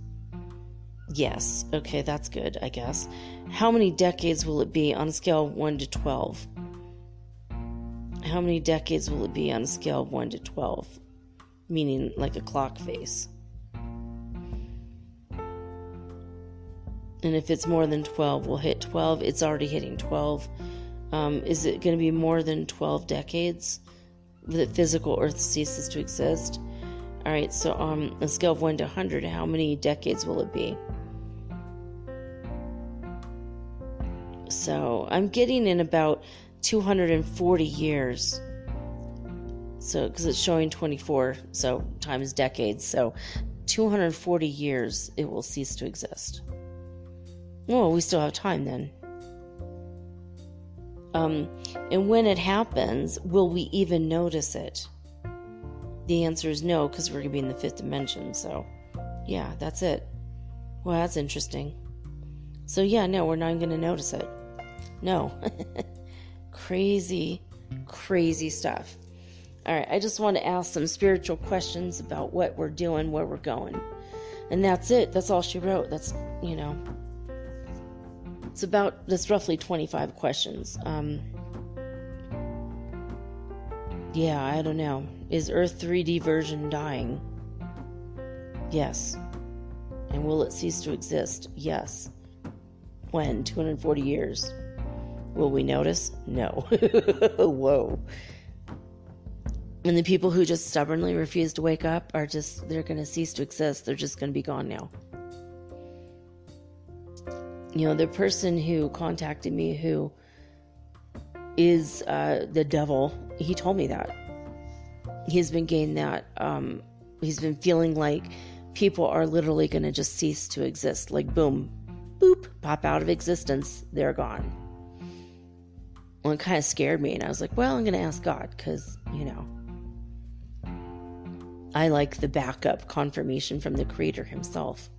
Yes. Okay, that's good, I guess. How many decades will it be on a scale of 1 to 12? How many decades will it be on a scale of 1 to 12? Meaning like a clock face. And if it's more than 12, we'll hit 12. It's already hitting 12. Is it going to be more than 12 decades that physical Earth ceases to exist? All right, so on a scale of 1 to 100, how many decades will it be? So I'm getting in about 240 years. So, because it's showing 24, so times decades. So 240 years it will cease to exist. Well, we still have time then. And when it happens, will we even notice it? The answer is no, because we're going to be in the 5th dimension. So, yeah, that's it. Well, that's interesting. So, yeah, no, we're not even going to notice it. No. Crazy stuff. All right, I just want to ask some spiritual questions about what we're doing, where we're going. And that's it. That's all she wrote. That's, that's roughly 25 questions. Yeah, I don't know. Is Earth 3D version dying? Yes. And will it cease to exist? Yes. When? 240 years. Will we notice? No. Whoa. And the people who just stubbornly refuse to wake up they're going to cease to exist. They're just going to be gone now. The person who contacted me who is the devil, he told me that. He's been getting that. He's been feeling like people are literally going to just cease to exist. Like, boom, boop, pop out of existence. They're gone. Well, it kind of scared me. And I was like, well, I'm going to ask God because, I like the backup confirmation from the Creator himself.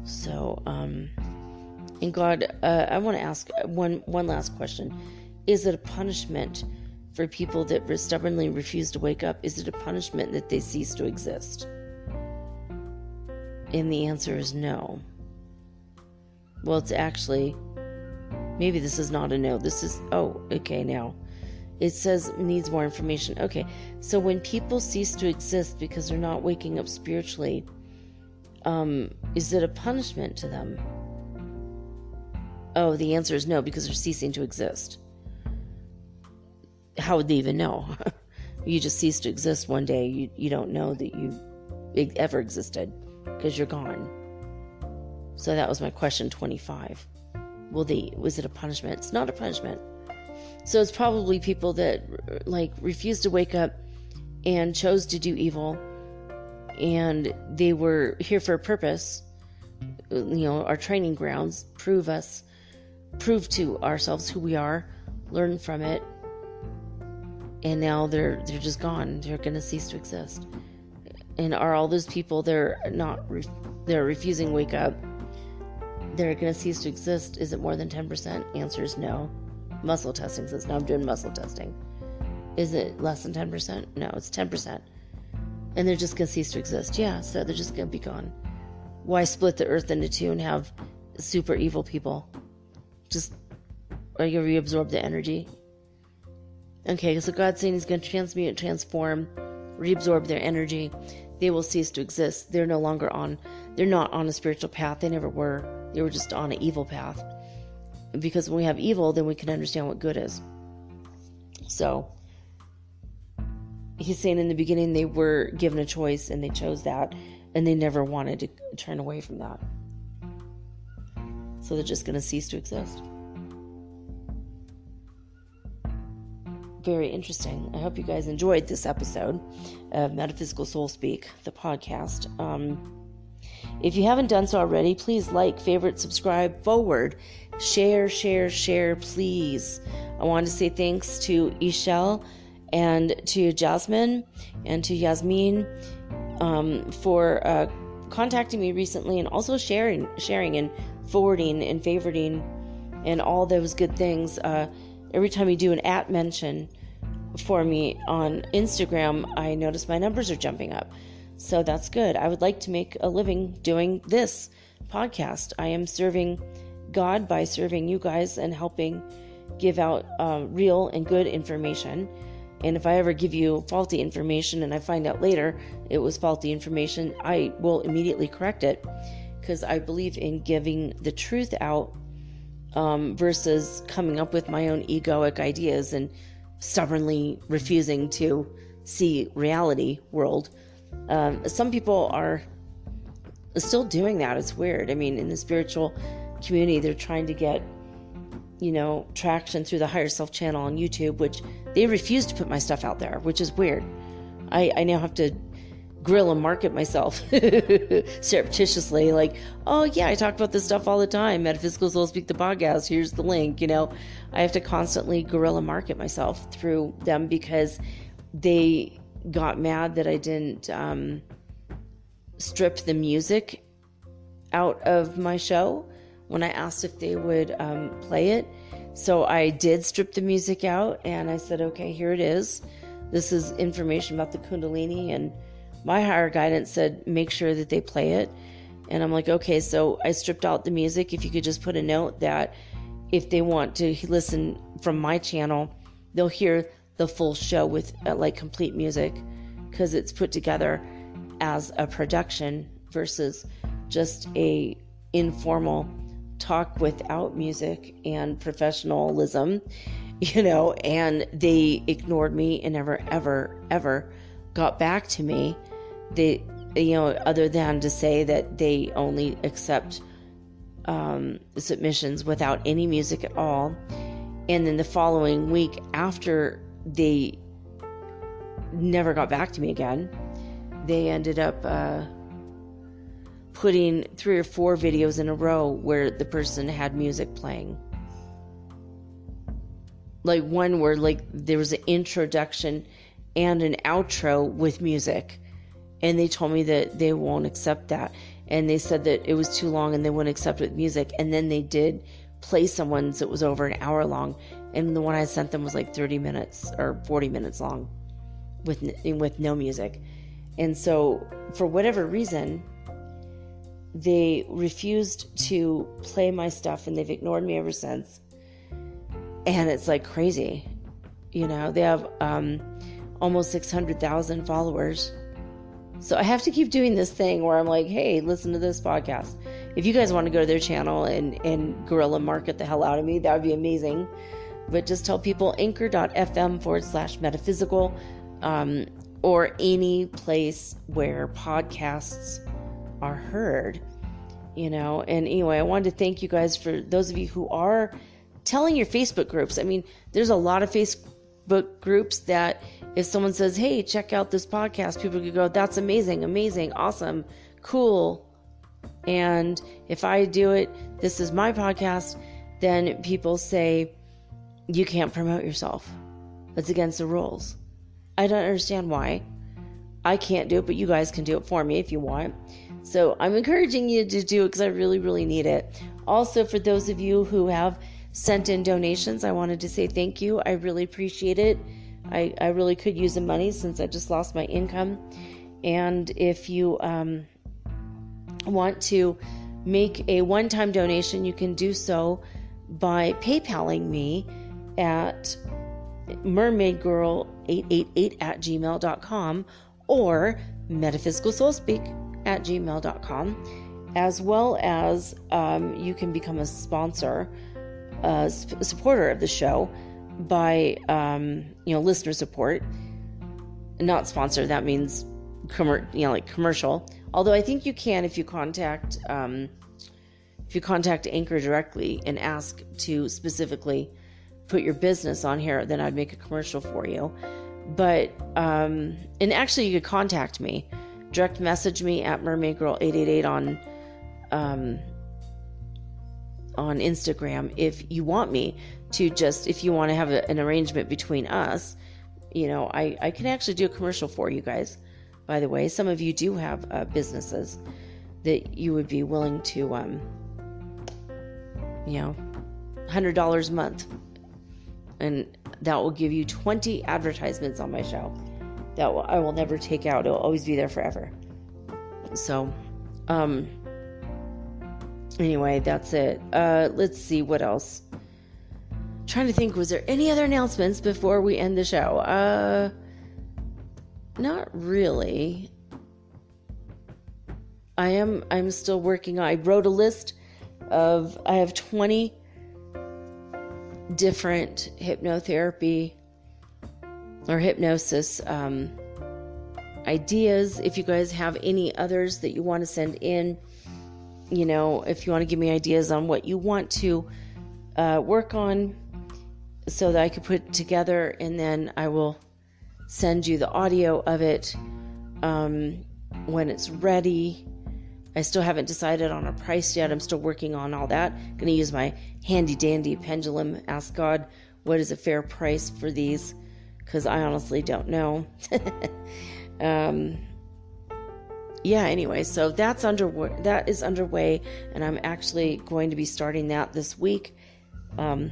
So, and God, I want to ask one last question. Is it a punishment for people that stubbornly refuse to wake up? Is it a punishment that they cease to exist? And the answer is no. Well, it's actually, maybe this is not a no. This is, oh, okay, now. It says it needs more information. Okay, so when people cease to exist because they're not waking up spiritually, is it a punishment to them? Oh, the answer is no, because they're ceasing to exist. How would they even know? You just cease to exist one day. You don't know that you ever existed because you're gone. So that was my question 25. Was it a punishment? It's not a punishment. So it's probably people that refused to wake up and chose to do evil, and they were here for a purpose. Our training grounds, prove to ourselves who we are, learn from it, and now they're just gone. They're going to cease to exist. And are all those people they're refusing to wake up, they're going to cease to exist? Is it more than 10%? Answer is no. Muscle testing says no. I'm doing muscle testing. Is it less than 10%? No, it's 10%. And they're just going to cease to exist. Yeah, so they're just going to be gone. Why split the earth into two and have super evil people? Just, are you going to reabsorb the energy? Okay, so God's saying He's going to transmute and transform, reabsorb their energy. They will cease to exist. They're not on a spiritual path. They never were. They were just on an evil path. Because when we have evil, then we can understand what good is. So, He's saying in the beginning they were given a choice and they chose that, and they never wanted to turn away from that. So they're just going to cease to exist. Very interesting. I hope you guys enjoyed this episode of Metaphysical Soul Speak, the podcast. If you haven't done so already, please like, favorite, subscribe, forward, share, please. I want to say thanks to Ishel and to Jasmine and to Yasmin for contacting me recently, and also sharing and forwarding and favoriting and all those good things. Every time you do an @ mention for me on Instagram, I notice my numbers are jumping up. So that's good. I would like to make a living doing this podcast. I am serving God by serving you guys and helping give out real and good information. And if I ever give you faulty information and I find out later it was faulty information, I will immediately correct it, because I believe in giving the truth out versus coming up with my own egoic ideas and stubbornly refusing to see reality world. Some people are still doing that. It's weird. I mean, in the spiritual community, they're trying to get, traction through the Higher Self channel on YouTube, which they refuse to put my stuff out there, which is weird. I now have to guerrilla market myself surreptitiously, like, oh yeah, I talk about this stuff all the time. Metaphysical Soul Speak, the podcast. Here's the link. I have to constantly guerrilla market myself through them because they got mad that I didn't strip the music out of my show when I asked if they would play it. So I did strip the music out, and I said, okay, here it is. This is information about the Kundalini, and my higher guidance said make sure that they play it. And I'm like, okay, so I stripped out the music. If you could just put a note that if they want to listen from my channel, they'll hear the full show with complete music, because it's put together as a production versus just a informal talk without music and professionalism, and they ignored me and never, ever, ever got back to me. They, other than to say that they only accept submissions without any music at all. And then the following week, after they never got back to me again, they ended up putting 3 or 4 videos in a row where the person had music playing. Like one where there was an introduction and an outro with music, and they told me that they won't accept that, and they said that it was too long and they wouldn't accept it with music. And then they did play someone's that was over an hour long, and the one I sent them was 30 minutes or 40 minutes long with no music. And so for whatever reason, they refused to play my stuff, and they've ignored me ever since. And it's crazy. They have almost 600,000 followers. So I have to keep doing this thing where I'm like, hey, listen to this podcast. If you guys want to go to their channel and guerrilla market the hell out of me, that would be amazing. But just tell people anchor.fm/metaphysical, or any place where podcasts are heard, And anyway, I wanted to thank you guys for those of you who are telling your Facebook groups. I mean, there's a lot of Facebook groups that if someone says, hey, check out this podcast, people could go, that's amazing, awesome, cool. And if I do it, this is my podcast, then people say, you can't promote yourself. That's against the rules. I don't understand why. I can't do it, but you guys can do it for me if you want. So I'm encouraging you to do it because I really, really need it. Also, for those of you who have sent in donations, I wanted to say thank you. I really appreciate it. I really could use the money since I just lost my income. And if you want to make a one-time donation, you can do so by PayPaling me at mermaidgirl888@gmail.com or metaphysicalsoulspeak@gmail.com, as well as you can become a sponsor, supporter of the show by listener support. Not sponsor, that means commercial. Although I think you can if you contact Anchor directly and ask to specifically put your business on here, then I'd make a commercial for you. But and actually you could contact me, direct message me at mermaidgirl888 on Instagram if you want me to, if you want to have an arrangement between us. I can actually do a commercial for you guys. By the way, some of you do have businesses that you would be willing to $100 a month, and that will give you 20 advertisements on my show that I will never take out. It'll always be there forever. So anyway, that's it. Let's see what else. Trying to think, was there any other announcements before we end the show? Not really. I'm still working on, I wrote a list of, I have 20 different hypnotherapy or hypnosis ideas. If you guys have any others that you want to send in, if you want to give me ideas on what you want to work on so that I could put it together, and then I will send you the audio of it when it's ready. I still haven't decided on a price yet. I'm still working on all that. I'm going to use my handy dandy pendulum. Ask God, what is a fair price for these? Because I honestly don't know. Anyway, so that is underway, and I'm actually going to be starting that this week. Come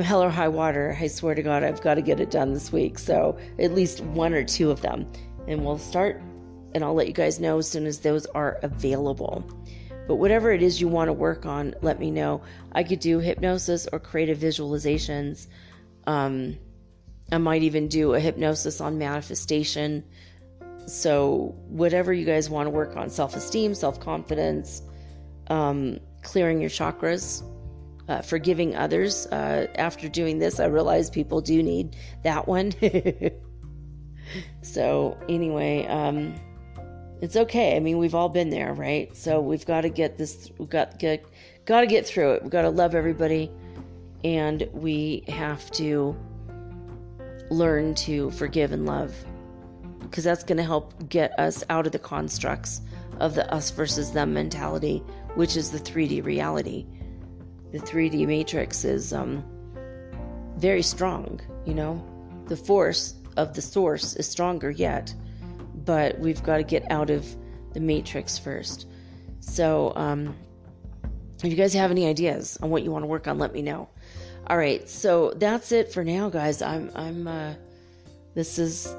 hell or high water, I swear to God, I've got to get it done this week. So at least one or two of them, and we'll start, and I'll let you guys know as soon as those are available. But whatever it is you want to work on, let me know. I could do hypnosis or creative visualizations. I might even do a hypnosis on manifestation. So whatever you guys want to work on, self-esteem, self-confidence, clearing your chakras, forgiving others. After doing this, I realize people do need that one. So anyway, it's okay. I mean, we've all been there, right? So we've got to get this, we've got to get through it. We've got to love everybody, and we have to learn to forgive and love, because that's going to help get us out of the constructs of the us versus them mentality, which is the 3D reality. The 3D matrix is very strong, the force of the source is stronger yet, but we've got to get out of the matrix first. So if you guys have any ideas on what you want to work on, let me know. All right, so that's it for now, guys. This has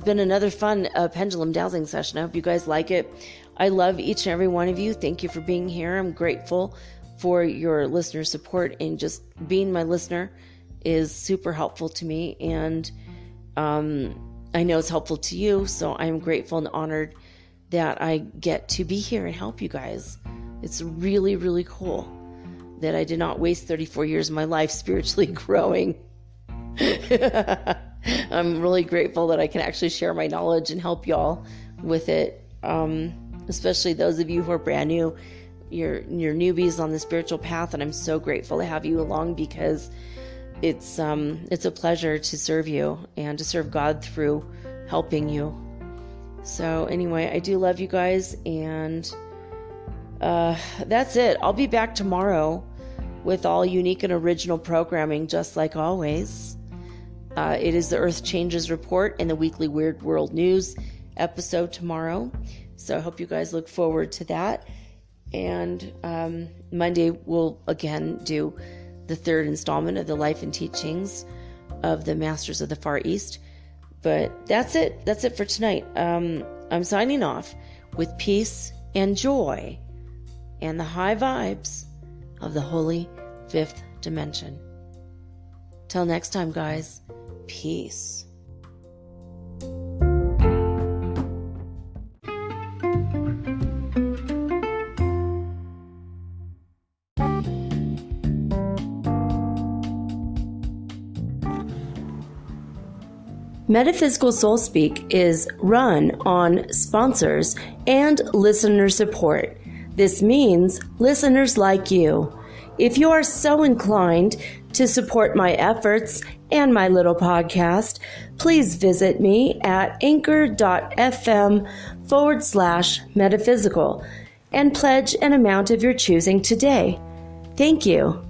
been another fun pendulum dowsing session. I hope you guys like it. I love each and every one of you. Thank you for being here. I'm grateful for your listener support, and just being my listener is super helpful to me, and I know it's helpful to you, so I'm grateful and honored that I get to be here and help you guys. It's really, really cool that I did not waste 34 years of my life spiritually growing. I'm really grateful that I can actually share my knowledge and help y'all with it, especially those of you who are brand new. You're newbies on the spiritual path, and I'm so grateful to have you along, because it's a pleasure to serve you and to serve God through helping you. So anyway, I do love you guys, and that's it. I'll be back tomorrow with all unique and original programming, just like always. It is the Earth Changes Report and the weekly Weird World News episode tomorrow. So I hope you guys look forward to that. And Monday we'll again do the third installment of the life and teachings of the Masters of the Far East. But that's it. That's it for tonight. I'm signing off with peace and joy and the high vibes of the holy fifth dimension. Till next time, guys. Peace. Metaphysical Soul Speak is run on sponsors and listener support. This means listeners like you. If you are so inclined to support my efforts and my little podcast, please visit me at anchor.fm/metaphysical and pledge an amount of your choosing today. Thank you.